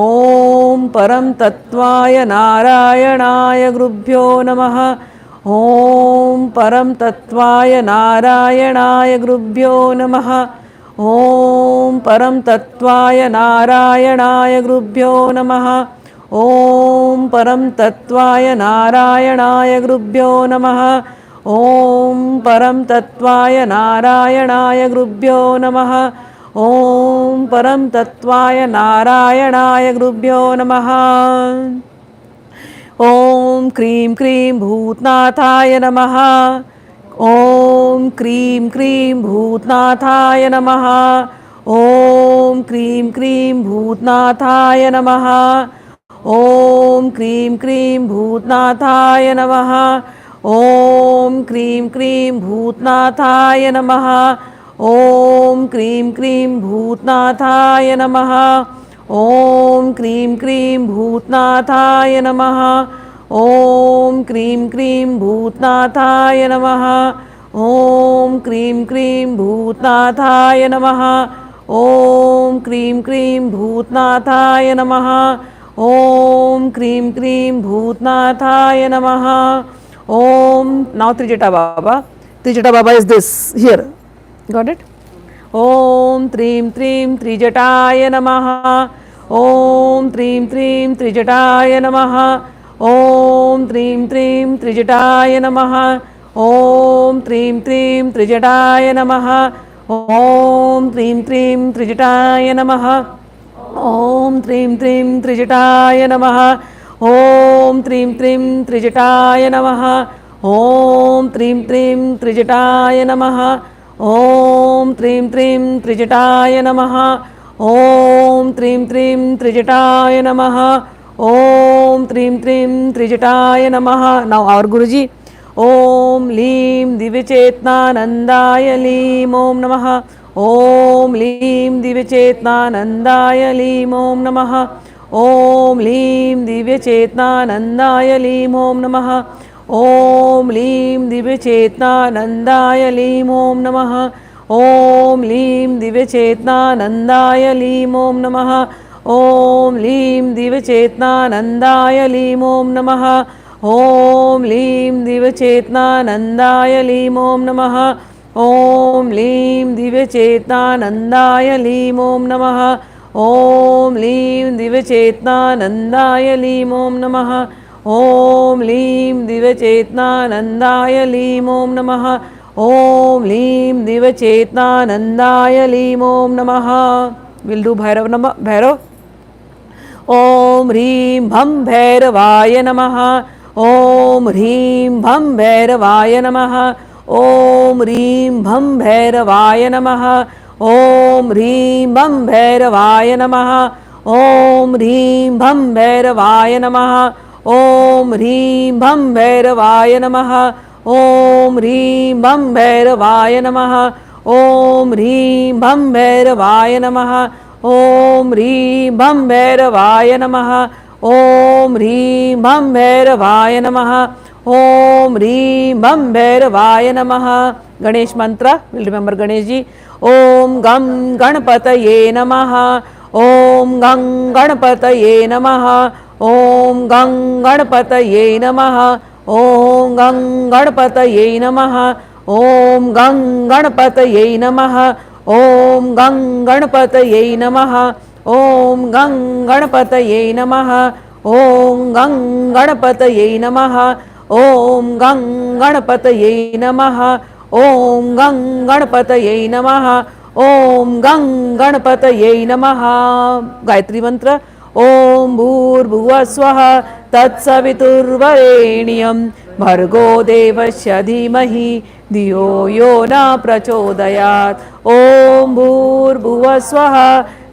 ॐ परम तत्त्वाय नारायणाय गुरुभ्यो नमः ॐ परम तत्त्वाय नारायणाय गुरुभ्यो नमः ॐ परम तत्त्वाय नारायणाय गुरुभ्यो नमः ॐ परम तत्त्वाय नारायणाय गुरुभ्यो नमः ॐ परम तत्त्वाय नारायणाय गुरुभ्यो नमः ॐ परम तत्त्वाय नारायणाय गुरुभ्यो नमः ॐ क्रीं क्रीं भूतनाथाय नमः ॐ क्रीं क्रीं भूतनाथाय नमः ॐ क्रीं क्रीं भूतनाथाय नमः ॐ क्रीं क्रीं भूतनाथाय नमः ॐ क्रीं क्रीं भूतनाथाय नमः ॐ क्रीं क्रीं भूतनाथाय नमः ॐ क्रीं क्रीं भूतनाथाय नमः ॐ क्रीं क्रीं भूतनाथाय नमः ॐ क्रीं क्रीं भूतनाथाय नमः ॐ क्रीं क्रीं भूतनाथाय नमः ॐ क्रीं क्रीं भूतनाथाय नमः ॐ now Trijata Baba. Trijata Baba is this here. Got it? ॐ त्रीं त्रीं त्रिजटाय नमः ॐ त्रीं त्रीं त्रिजटाय नमः ॐ त्रीं त्रीं त्रिजटाय नमः ॐ त्रीं त्रीं त्रिजटाय नमः ॐ त्रीं त्रीं त्रिजटाय नमः ॐ त्रीं त्रीं त्रिजटाय नमः ॐ त्रीं त्रीं त्रिजटाय नमः ॐ त्रीं त्रीं त्रिजटाय नमः ॐ त्रीं त्रीं त्रिजटाय नमः ॐ त्रीं त्रीं त्रिजटाय नमः ॐ त्रीं त्रीं त्रिजटाय नमः now our Guruji ॐ लीं दिव्यचेतनानन्दाय लीं ॐ नमः ॐ लीं दिव्यचेतनानन्दाय लीं ॐ नमः ॐ लीं दिव्यचेतनानन्दाय लीं ॐ नमः ॐ लीं दिव्यचेतनानन्दाय लीं ॐ नमः ॐ लीं दिव्यचेतनानन्दाय लीं ॐ नमः ॐ लीं दिव्यचेतनानन्दाय लीं ॐ नमः ॐ लीं दिव्यचेतनानन्दाय लीं ॐ नमः ॐ लीं दिव्यचेतनानन्दाय लीं ॐ नमः ॐ लीं दिव्यचेतनानन्दाय लीं ॐ नमः ॐ लीं दिव्यचेतनानन्दाय लीं ॐ नमः ॐ लीं दिव्यचेतनानन्दाय लीं ॐ नमः विल डू भैरव नमः भैरव ॐ ह्रीं भं भैरवाय नमः ॐ ह्रीं भं भैरवाय नमः ॐ ह्रीं भं भैरवाय नमः ॐ ह्रीं भं भैरवाय नमः ॐ ह्रीं भं भैरवाय नमः ॐ ह्रीं भं भैरवाय नमः ॐ ह्रीं भं भैरवाय नमः ॐ ह्रीं भं भैरवाय नमः ॐ ह्रीं भं भैरवाय नमः ॐ ह्रीं भं भैरवाय नमः ॐ ह्रीं भं भैरवाय नमः गणेश मंत्र विल रिमेंबर गणेश जी ॐ गं गणपतये नमः ॐ गं गणपतये नमः ॐ गं गणपतये नमः ॐ गं गणपतये नमः ॐ गं गणपतये नमः ॐ गं गणपतये नमः ॐ गं गणपतये नमः ॐ गं गणपतये नमः ॐ गं गणपतये नमः ॐ गं गणपतये नमः ॐ गं गणपतये नमः गायत्री मंत्र ॐ भूर्भुवस्वः तत्सवितुर्वरेण्यं भर्गो देवस्य धीमहि धियो यो न प्रचोदयात् ॐ भूर्भुवस्वः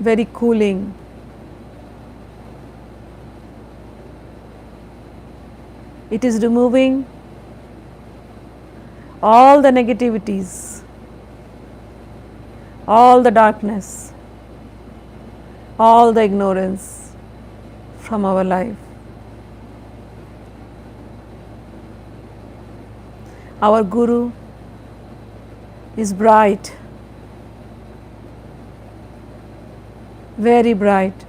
very cooling. It is removing all the negativities, all the darkness, all the ignorance from our life. Our Guru is bright, very bright,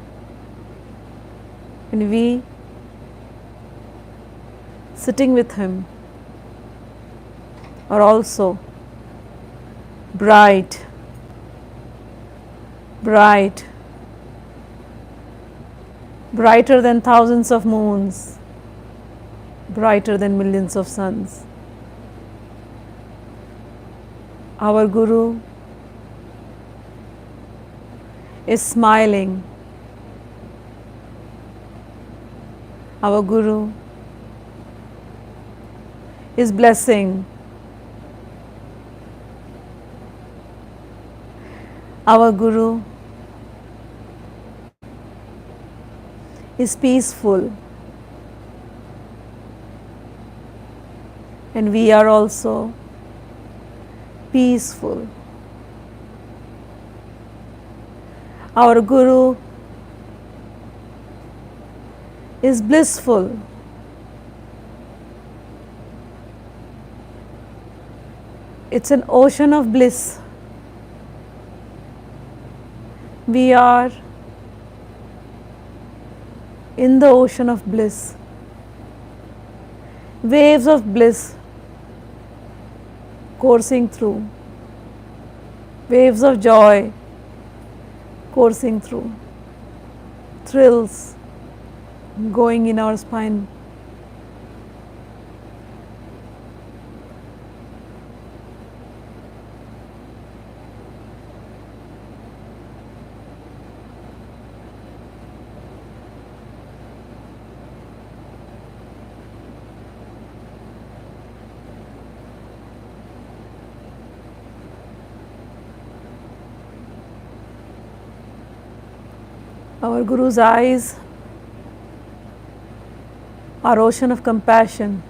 and we sitting with him are also bright, bright, brighter than thousands of moons, brighter than millions of suns. Our Guru is smiling. Our Guru is blessing. Our Guru is peaceful, and we are also peaceful. Our Guru is blissful. It's an ocean of bliss. We are in the ocean of bliss. Waves of bliss coursing through. Waves of joy coursing through. Thrills going in our spine. Our Guru's eyes are ocean of compassion.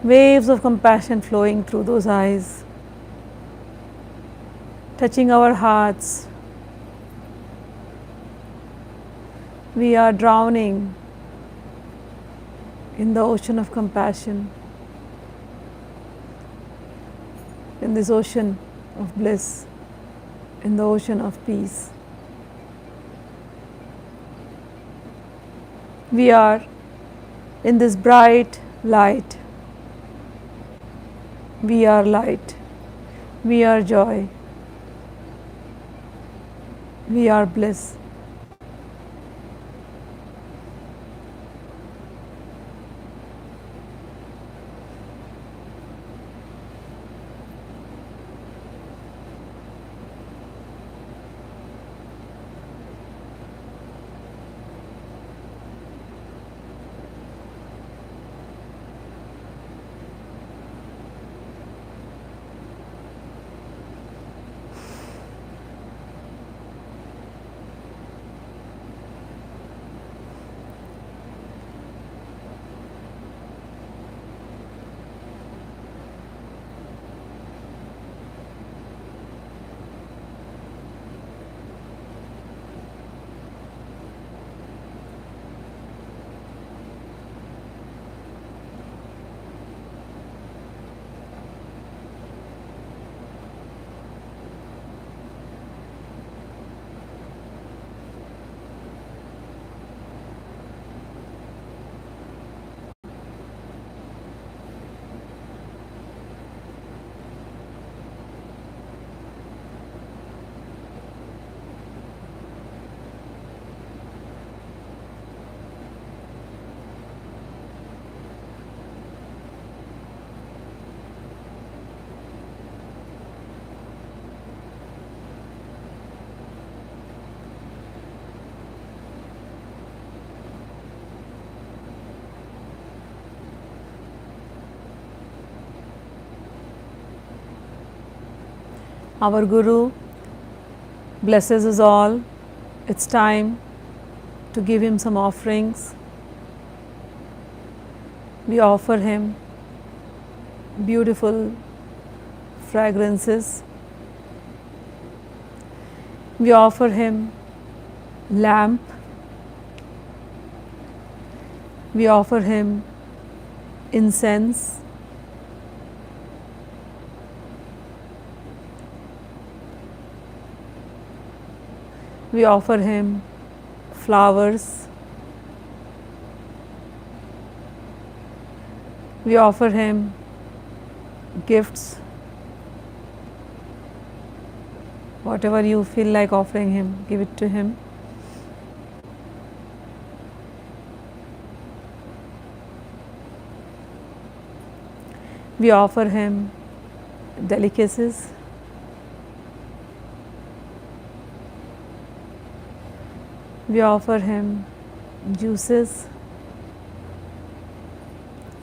Waves of compassion flowing through those eyes, touching our hearts. We are drowning in the ocean of compassion, in this ocean of bliss, in the ocean of peace. We are in this bright light. We are light. We are joy. We are bliss. Our Guru blesses us all. It's time to give Him some offerings. We offer Him beautiful fragrances. We offer Him lamp. We offer Him incense. We offer Him flowers. We offer Him gifts. Whatever you feel like offering Him, give it to Him. We offer Him delicacies. We offer Him juices,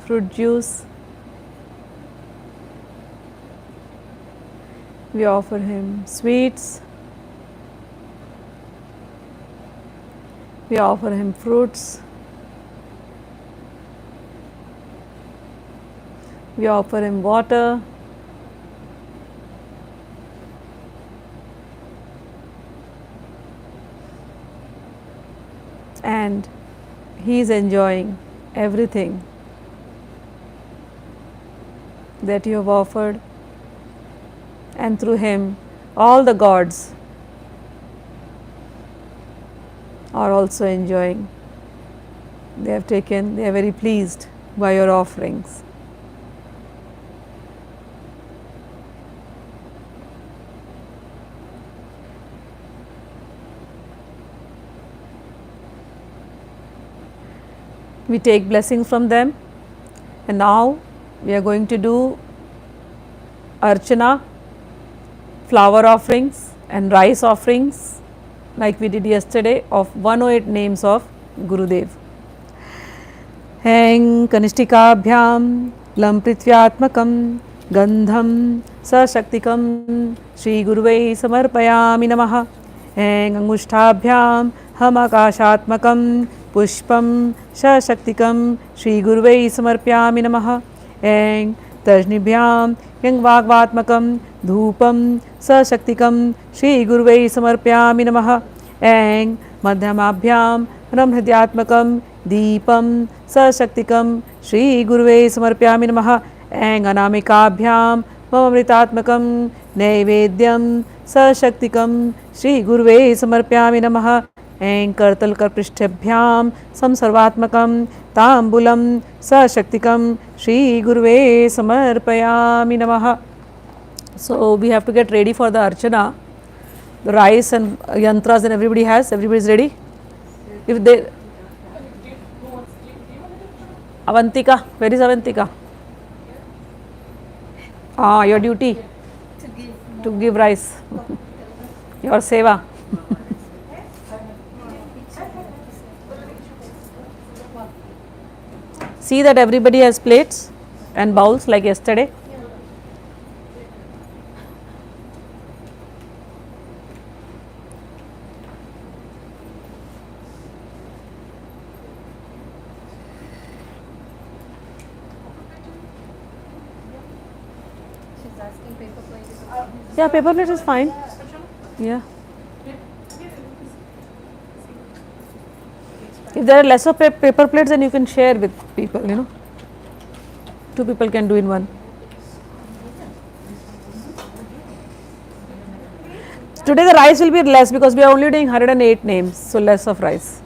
fruit juice. We offer Him sweets. We offer Him fruits. We offer Him water. And He is enjoying everything that you have offered, and through Him all the gods are also enjoying. They are very pleased by your offerings. We take blessings from them, and now we are going to do Archana, flower offerings and rice offerings like we did yesterday of 108 names of Gurudev. Heng Kanishtikabhyam Lam Prithvyatmakam Gandham Sashaktikam Shri Guruvai Samarpayami Namaha. Heng Angushtabhyam Ham Akashatmakam Pushpam Sashaktikam Shri Guruvai Samarpyami Namaha. Heng Tajnibhyam Yang Vagvatmakam Dhupam Sashaktikam Shri Guruvai Samarpyami Namaha. Heng Madhyamabhyam Ramhridyatmakam Deepam Sashaktikam Shri Guruvai Samarpyami Namaha. Heng Anamikabhyam Mamamritatmakam Naivedyam Sashaktikam Shri Guruvai Samarpyami Namaha. Heng Kartalkar Prishthabhyam Samsarvatmakam Tambulam Sashaktikam Shri Guruvai Samarpayami Namaha. So we have to get ready for the Archana. The rice and yantras and everybody is ready. If they Avantika, where is Avantika? Your duty to give rice. Your seva. See that everybody has plates and bowls like yesterday. She's asking paper plates. Yeah, paper plate is fine. Yeah. If there are lesser paper plates, then you can share with people, 2 people can do in one. Today the rice will be less because we are only doing 108 names, so less of rice.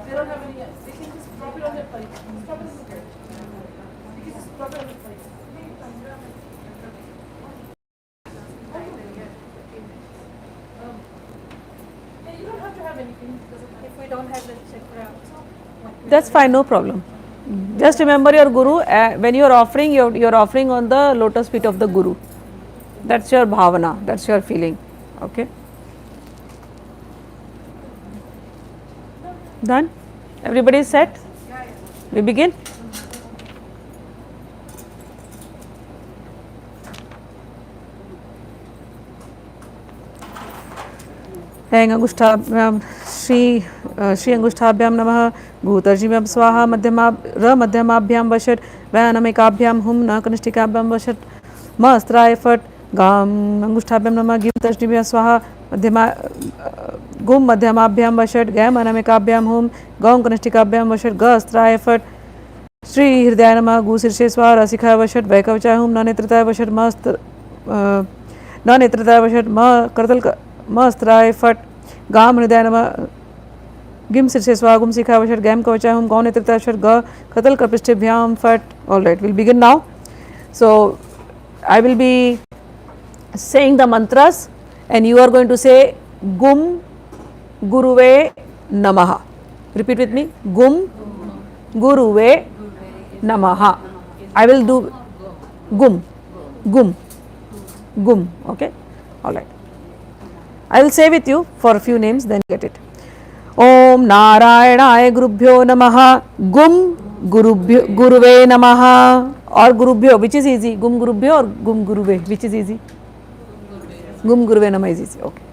They don't have any yet. They can just drop it on their plate. Just drop it in the If we don't have the chakra, That's fine, no problem. Just remember your guru. When you are offering, you are offering on the lotus feet of the guru. That's your bhavana. That's your feeling. Okay. Done. Everybody is set. We begin. ऐं अंगुष्ठाभ्यां श्री अंगुष्ठाभ्यां नमः भूतर्जिभ्यां स्वाहा मध्यमाभ्यां वषट् वैनमेकाभ्यां हुं न कनिष्ठिकाभ्यां वषट् मस्त्राय फट् गां अंगुष्ठाभ्यां नमः गिं तर्जिभ्यां स्वाहा गुं मध्यमाभ्यां वषट् गैं अनमेकाभ्यां हुं गौं कनिष्ठिकाभ्यां वषट् गस्त्राय फट् श्री हृदयाय नमः गुशीर्षे स्वाहा रसिकाय वषट् वैकवचाय हुं न नेत्रताय वषट् न नेत्रताय वषट् मस्त्राय फट् गाम हृदय नमः गिम शीर्षे स्वाहा गुम शिखा वषट् गैम कवचाय हुं गौ नेत्रताय वषट् ग कतल कपिष्ठभ्यां फट्. All right, we'll begin now. So I will be saying the mantras and you are going to say Gum Guruve Namaha. Repeat with me. Gum Guruve Namaha. I will do Gum. Okay. All right. I will say with you for a few names, then get it. Om Narayanaaya Gurubhyo Namaha. Gum Guruve Namaha. Or Gurubhyo, which is easy? Gum Gurubhyo or Gum Guruve, which is easy? Gum Guruve Namaha is easy. Okay.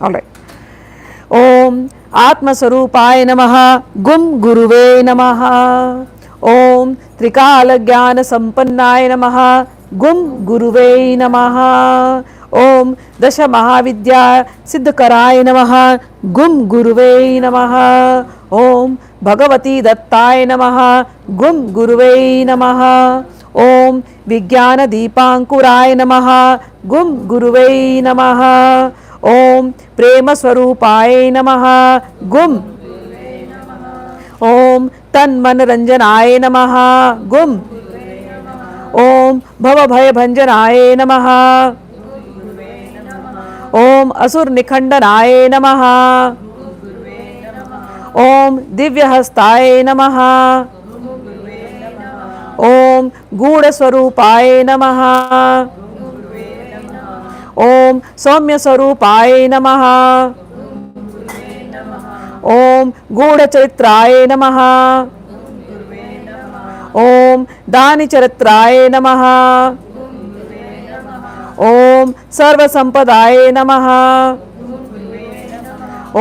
All right. Om Atma Sarupaya Namaha. Gum Guruve Namaha. Om Trikala Jnana Sampannaya Namaha. Gum Guruve Namaha. ओम दश महाविद्या सिद्धकराय नमः गुम गुरुवे नमः. ओम भगवती दत्ताय नमः गुम गुरुवे नमः. ओम विज्ञान दीपांकुराय नमः गुम गुरुवे नमः. ओम प्रेम स्वरूपाय नमः गुम. ओम तन्मन रंजनाय नमः गुम. ओम भव भय भंजनाय नमः. ओम असुर निखंडनाय नमः. ओम दिव्यहस्ताय नमः. ओम गूढ़ स्वरूपाय नमः. ओम सौम्य स्वरूपाय नमः. ओम गूढ़ चरित्राय नमः. ओम दानि चरित्राय नमः. ओम सर्व संपदाय नमः.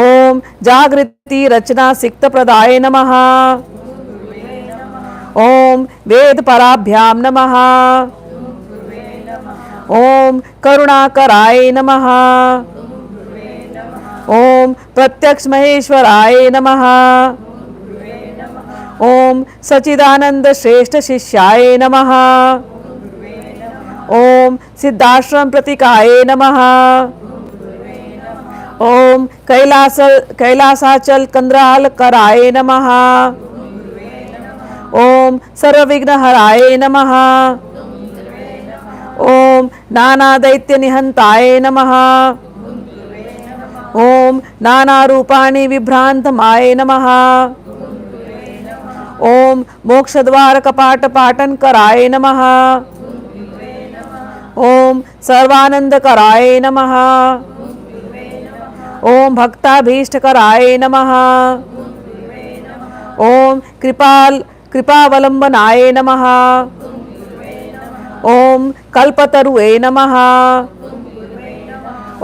ओम जागृति रचना सिक्त प्रदाय नमः. ओम वेद पराभ्याम नमः. ओम करुणाकराय नमः. ओम प्रत्यक्ष महेश्वराय नमः. ओम सच्चिदानंद श्रेष्ठ शिष्याय नमः. ओम सिद्धाश्रम प्रतीकाय नमः. ओम कैलासाचल कंद्राल कराय नमः. ओम सर्वविघ्नहराय नमः. ओम नाना दैत्य निहंताय नमः. ओम नाना रूपाणि विभ्रांतमाय नमः. ओम मोक्षद्वार कपाट पाटन कराय नमः. ओम सर्वानंद कराय नमः. ओम भक्ताभीष्ट कराय नमः. ओम कृपावलंबनाय नमः. ओम कल्पतरुवे नमः.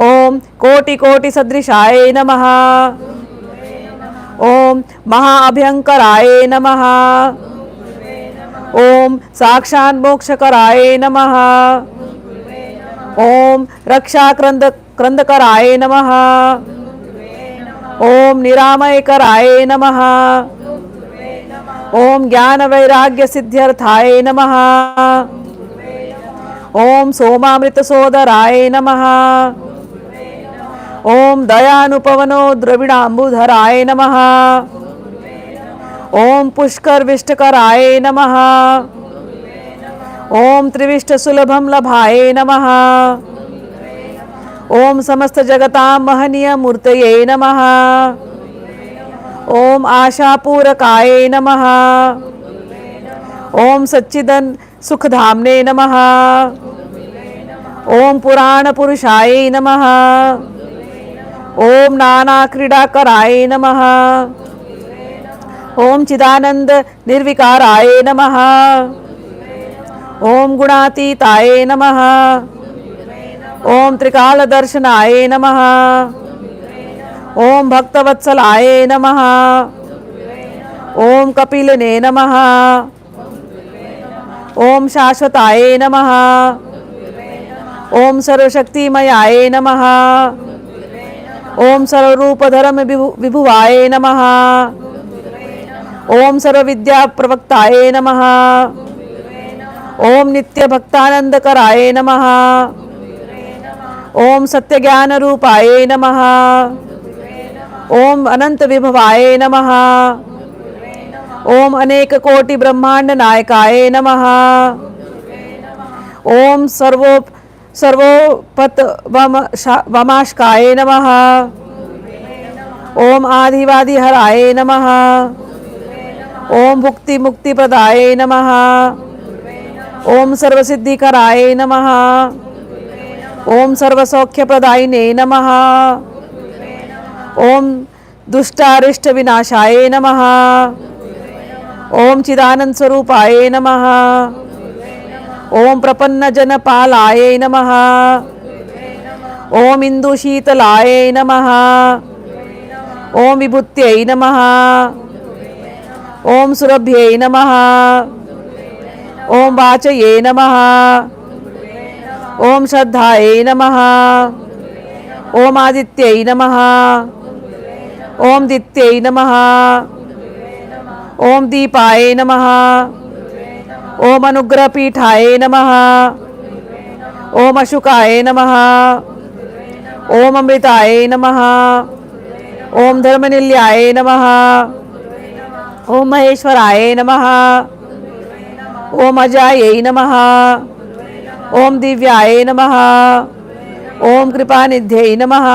ओम कोटि कोटि सदृशाय नमः. ओम महाअभयंकराय नमः. ओम साक्षात् मोक्षकराय नमः. ओम रक्षा क्रंदकराय नमः. ओम निरामयकराय नमः. ओम ज्ञान वैराग्य सिद्ध्यर्थाय नमः. ओम सोमामृत सोदराय नमः. ओम दयानुपवनो द्रविडाम्बुधराय नमः. ओम पुष्कर विष्टकराय नमः. ओम त्रिविष्ट सुलभम लभाय नमः. ओम समस्त जगतां महनीय मूर्तये नमः. ओम आशापूरकाय नमः। ओम सच्चिदन सुखधामने नमः। ओम पुराण पुरुषाय नमः। ओम नाना क्रीडाकराय नमः। ओम चिदानंद निर्विकाराय नमः। ओम गुणातीताय नमः। ओम त्रिकालदर्शनाय नमः। ओम भक्तवत्सलाय नमः। ओम कपिलने नमः। ओम शाश्वताय नमः। ओम सर्वशक्तिमयाय नमः। ओम सर्वरूपधर्म विभुवाय नमः। ओम सर्वविद्या प्रवक्ताय नमः। ओम नित्य भक्तानंदकराय नमः। ओम सत्य ज्ञान रूपाय नमः। ओम अनंत विभवाय नमः। ओम अनेक कोटि ब्रह्मांड नायकाय नमः। ओम सर्वोपत वमाशकाय नमः। ओम आदिवादि हराय नमः। ओम भुक्ति मुक्ति प्रदाय नमः। ओम सर्वसिद्धिकराय नमः। ओम सर्वसौख्य प्रदायिने नमः। ओम दुष्टारिष्ट विनाशाय नमः। ओम चिदानंद स्वरूपाय नमः। ओम प्रपन्न जनपालाय नमः। ओम इंदु शीतलाय नमः। ओम विभूत्यै नमः। ओम सुरभ्यै नमः। ओम वाचये नमः। ओम श्रद्धायै नमः। ओम आदित्यै नमः। ओम दित्यै नमः। ओम दीपाय नमः। ओम अनुग्रहपीठाय नमः। ओम अशुकाय नमः। ओम अमृताय नमः। ओम धर्मनिलयाय नमः। ओम महेश्वराय नमः। ओम अजायै नमः। ओम दिव्याय नमः। ओम कृपानिध्यै नमः।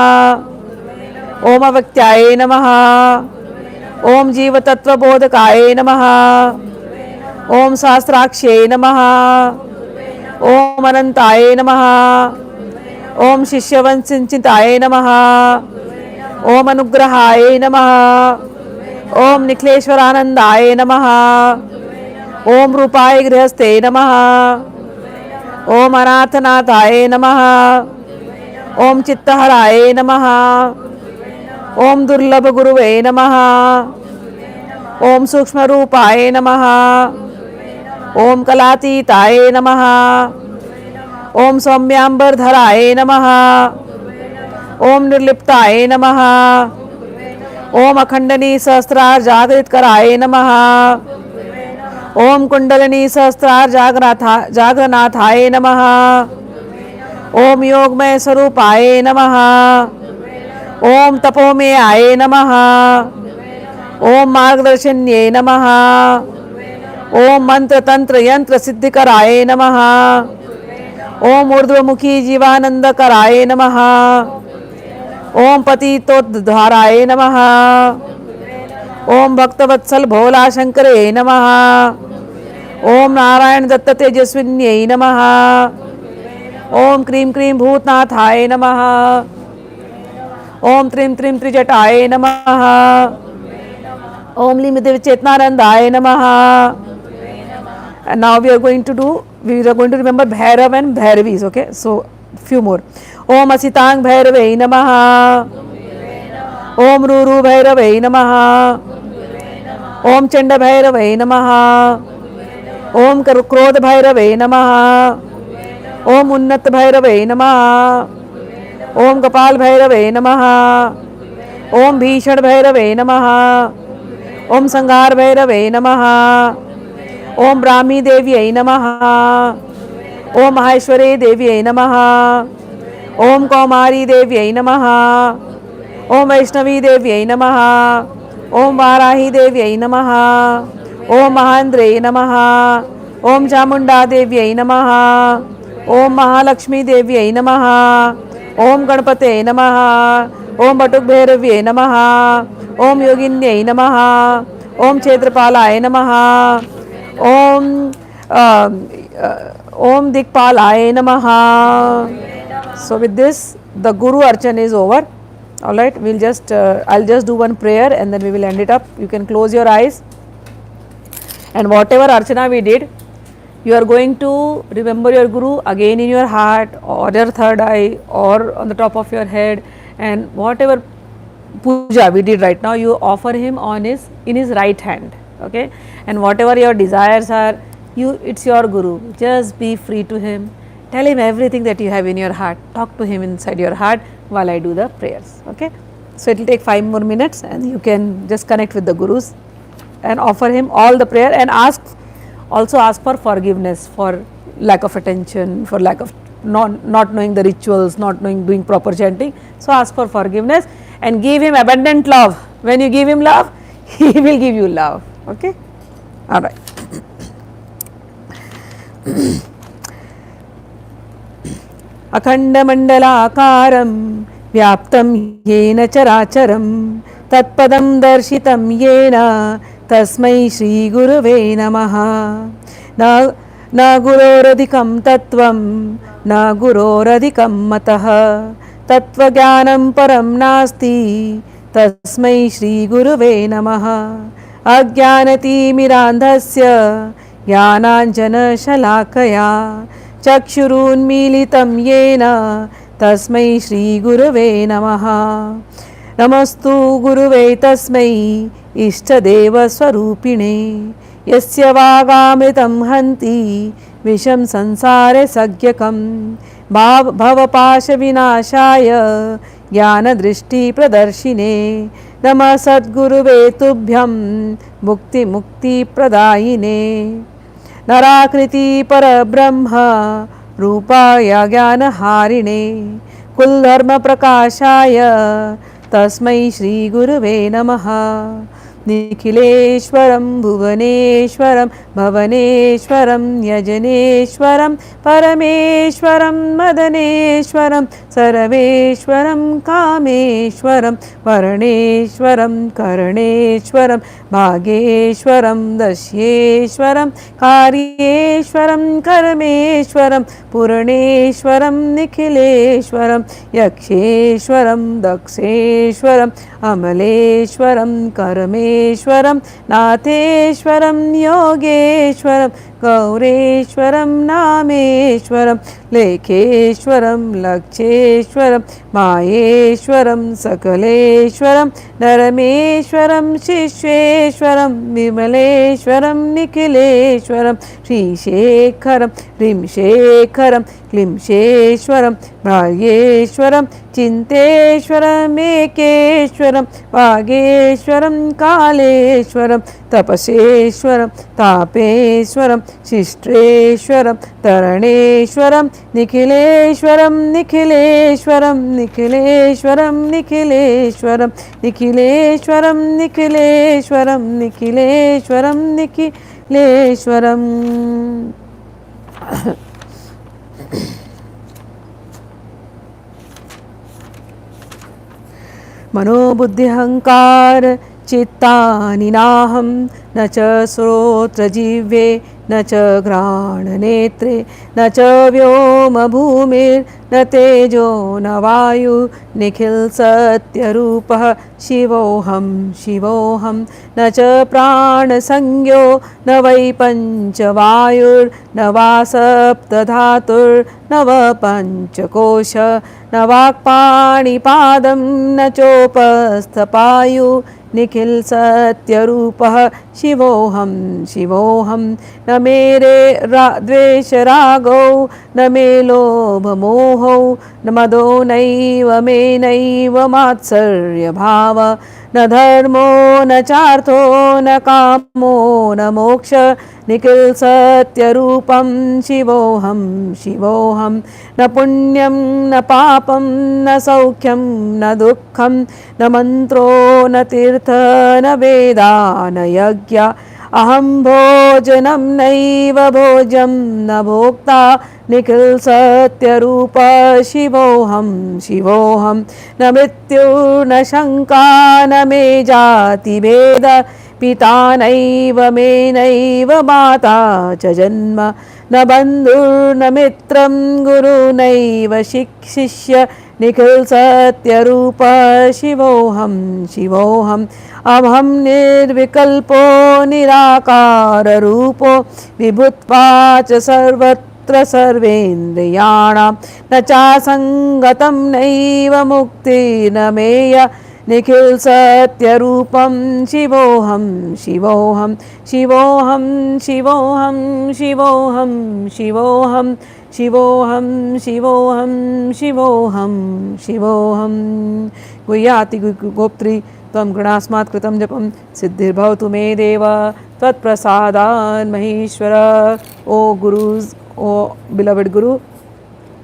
ओम अव्यक्त्याय नमः। ओम जीवतत्वबोधकाय नमः। ओम शास्त्राक्ष्यै नमः। ओम अनंताय नमः। ओम शिष्यवंचिताय नमः। ओम अनुग्रहाय नमः। ओम निखिलेश्वरानंदाय नमः। ओम रूपाय गृहस्थे नमः। ओम अनाथनाथाय नमः। ओम चित्तहराय नमः। ओम दुर्लभ गुरुवे नमः। ओम सूक्ष्म रूपाय नमः। ओम कलातीताय नमः। ओम सौम्यांबरधराय नमः। ओम निर्लिप्ताय नमः। ओम अखंडनी सहस्रार जागृत कराय नमः। ओम कुंडलिनी सहस्रार जागरनाथाय नमः। ओम योगमय स्वरूपाय नमः। ओम तपोमयाय नमः। ओम मार्गदर्शन्ये नमः। ओम मंत्र तंत्र यंत्र सिद्धिकराय नमः। ओम ऊर्ध्वमुखी जीवानंदकराय नमः। ओम पतितोद्धाराय नमः। ओम भक्तवत्सल भोला शंकरे नमः। ओम नारायण दत्त तेजस्विन्यै नमः। ओम क्रीं क्रीं भूतनाथाय नमः। ओम त्रिं त्रिं त्रिजटाय नमः। ओम लीं चेतनानंदाय नमः. And now we are going to remember Bhairav and Bhairavis, okay? So few more. Om Asitang Bhairavai Namaha. Om Ruru Bhairavai Namaha. Om Chanda Bhairavai Namaha. Om Krodha Bhairavai Namaha. Om Unnat Bhairavai Namaha. Om Kapal Bhairavai Namaha. Om Bhishad Bhairavai Namaha. Om Sanghar Bhairavai Namaha. ओम ब्राह्मी देव्यै नमः. ओम माहेश्वरी देव्यै नमः. ओम कौमारी देव्यै नमः. ओम वैष्णवी देव्यै नमः. ओम वाराही देव्यै नमः. ओम महेंद्रे नमः. ओम चामुंडा देव्यै नमः. ओम महालक्ष्मी देव्यै नमः. ओम गणपते नमः. ओम बटुक भैरव्ये नमः. Om Yoginyai Namaha. Om Chetrapalaya Namaha. Om Om Dikpalaya Namaha. So with this, the Guru Archana is over. All right, we'll just I'll just do one prayer and then we will end it up. You can close your eyes, and whatever Archana we did, you are going to remember your Guru again in your heart or your third eye or on the top of your head, and whatever puja we did right now, you offer him on in his right hand. Okay, and whatever your desires are, it's your Guru. Just be free to him. Tell him everything that you have in your heart. Talk to him inside your heart while I do the prayers. Okay, so it will take 5 more minutes, and you can just connect with the Gurus and offer him all the prayer, and also ask for forgiveness for lack of attention, for lack of not knowing the rituals, not knowing doing proper chanting. So ask for forgiveness and give him abundant love. When you give him love, he will give you love. Okay, all right. अखंडमंडलाकारं व्याप्तं येन चराचरं तत्पदं दर्शितं येन तस्मै श्रीगुरवे नमः. न गुरोरधिकं तत्त्वं न गुरोरधिकं मतः तत्त्वज्ञानं परं नास्ति तस्मै श्रीगुरवे नमः. अज्ञानतिमिरान्धस्य ज्ञानाञ्जनशलाकया चक्षुरुन्मीलितं येन तस्मै श्रीगुरवे नमः. नमस्तु गुरुवे तस्मै इष्टदेवस्वरूपिणे यस्य वागामृतं हन्ति विषं संसारे सज्ञकं भवपाशविनाशाय ज्ञानदृष्टिप्रदर्शिने. नमः सद्गुरुवे तुभ्यं मुक्तिप्रदायिने. नराकृति परब्रह्म रूपाय ज्ञानहारिणे कुलधर्मप्रकाशाय तस्मै श्रीगुरुवे नमः. निखिलेश्वरं भुवनेश्वरं भवनेश्वरं यजनेश्वरं परमेश्वरं मदनेश्वरं सर्वेश्वरं कामेश्वरं वरणेश्वरं करणेश्वरं भागेश्वरं दस्येश्वरं कार्येश्वरं कर्मेश्वरं पूर्णेश्वरं निखिलेश्वरं यक्षेश्वरं दक्षेश्वरं अमलेश्वरं कर्मेश्वरं नाथेश्वरं योगेश्वरं गौरेश्वरं नामेश्वरं लेखेश्वरं लक्षेश्वरं माहेश्वरं सकलेश्वरं नरमेश्वरं शिष्येश्वरं विमलेश्वरं निखिलेश्वरं श्रीशेखरं ह्रींशेखरं क्लींशेश्वरं भाग्येश्वरं चिन्तेश्वरमेकेश्वरं वागेश्वरं कालेश्वरं तपसेश्वरं तापेश्वरं शिष्टेश्वरं तरणेश्वरं निखिलेश्वरं निखिलेश्वरं निखिलेश्वरं निखिलेश्वरं निखिलेश्वरं निखिलेश्वरं निखिलेश्वरं निखिलेश्वरं. मनोबुद्धिहंकार चित्तानि नाहं न च श्रोत्रजिह्वे न च घ्राणनेत्रे न च व्योमभूमिर्न तेजो न वायु निखिल सत्यरूपः शिवोऽहं शिवोऽहं न च प्राणसंज्ञो न वै पञ्चवायुर्न वा सप्तधातुर्न वा पञ्चकोश न वाक्पाणिपादं न चोपस्थपायु निखिल सत्यरूपः शिवोऽहं शिवोऽहं. न मेरे द्वेषरागौ न मे लोभमोहौ न मदो नैव मे नैव मात्सर्यभाव न धर्मो न चार्थो न कामो न मोक्ष निखिल सत्यरूपं शिवोऽहं शिवोऽहं. न पुण्यं न पापं न सौख्यं न दुःखं न मन्त्रो न तीर्थ न वेदा न यज्ञ अहं भोजनं नैव भोज्यं न भोक्ता निखिल सत्यरूप शिवोऽहं शिवोऽहं न मृत्युर्न शङ्का न मे जातिभेद पिता नैव मे नैव माता च जन्म न बन्धुर्न मित्रं गुरुनैव शिष्य निखिल सत्यरूप शिवोऽहं शिवोऽहम् अहं निर्विकल्पो निराकाररूपो विभुत्वा च सर्वत्र सर्वेन्द्रियाणां न चासङ्गतं नैव मुक्तिर्न मेय निखिल सत्यरूपं शिवोऽहं शिवोऽहं शिवोऽहं शिवोऽहं शिवोऽहं शिवोऽहं शिवोऽहं शिवोऽहं शिवोऽहं शिवोऽहं गुह्याति गोप्त्री त्वं गृणास्मात् कृतं जपं सिद्धिर्भवतु मे देव त्वत्प्रसादान् Maheshwar. O Gurus, O beloved Guru,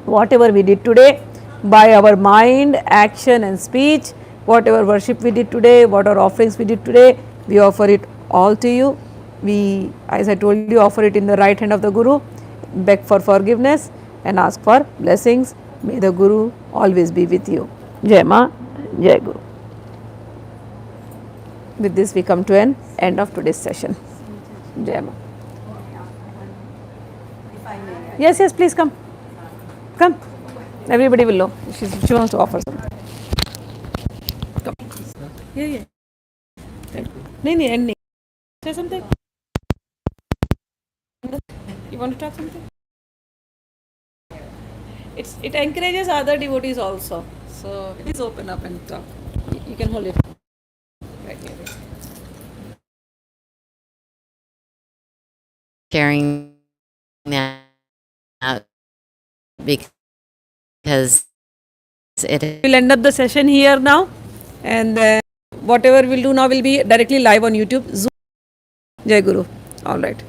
whatever we did today by our mind, action and speech, whatever worship we did today, whatever offerings we did today, we offer it all to you. We, as I told you, offer it in the right hand of the Guru, beg for forgiveness and ask for blessings. May the Guru always be with you. Jai Ma, Jai Guru. With this we come to an end of today's session. Jai Ma. If I may. Yes, yes, please come. Come. Everybody will know. She wants to offer something. Come. Yeah, yeah. No, no, end. Say something. You want to talk something? It encourages other devotees also. So please open up and talk. You can hold it. Right here. Sharing that because We'll end up the session here now, and whatever we'll do now will be directly live on YouTube. Zoom. Jai Guru. All right.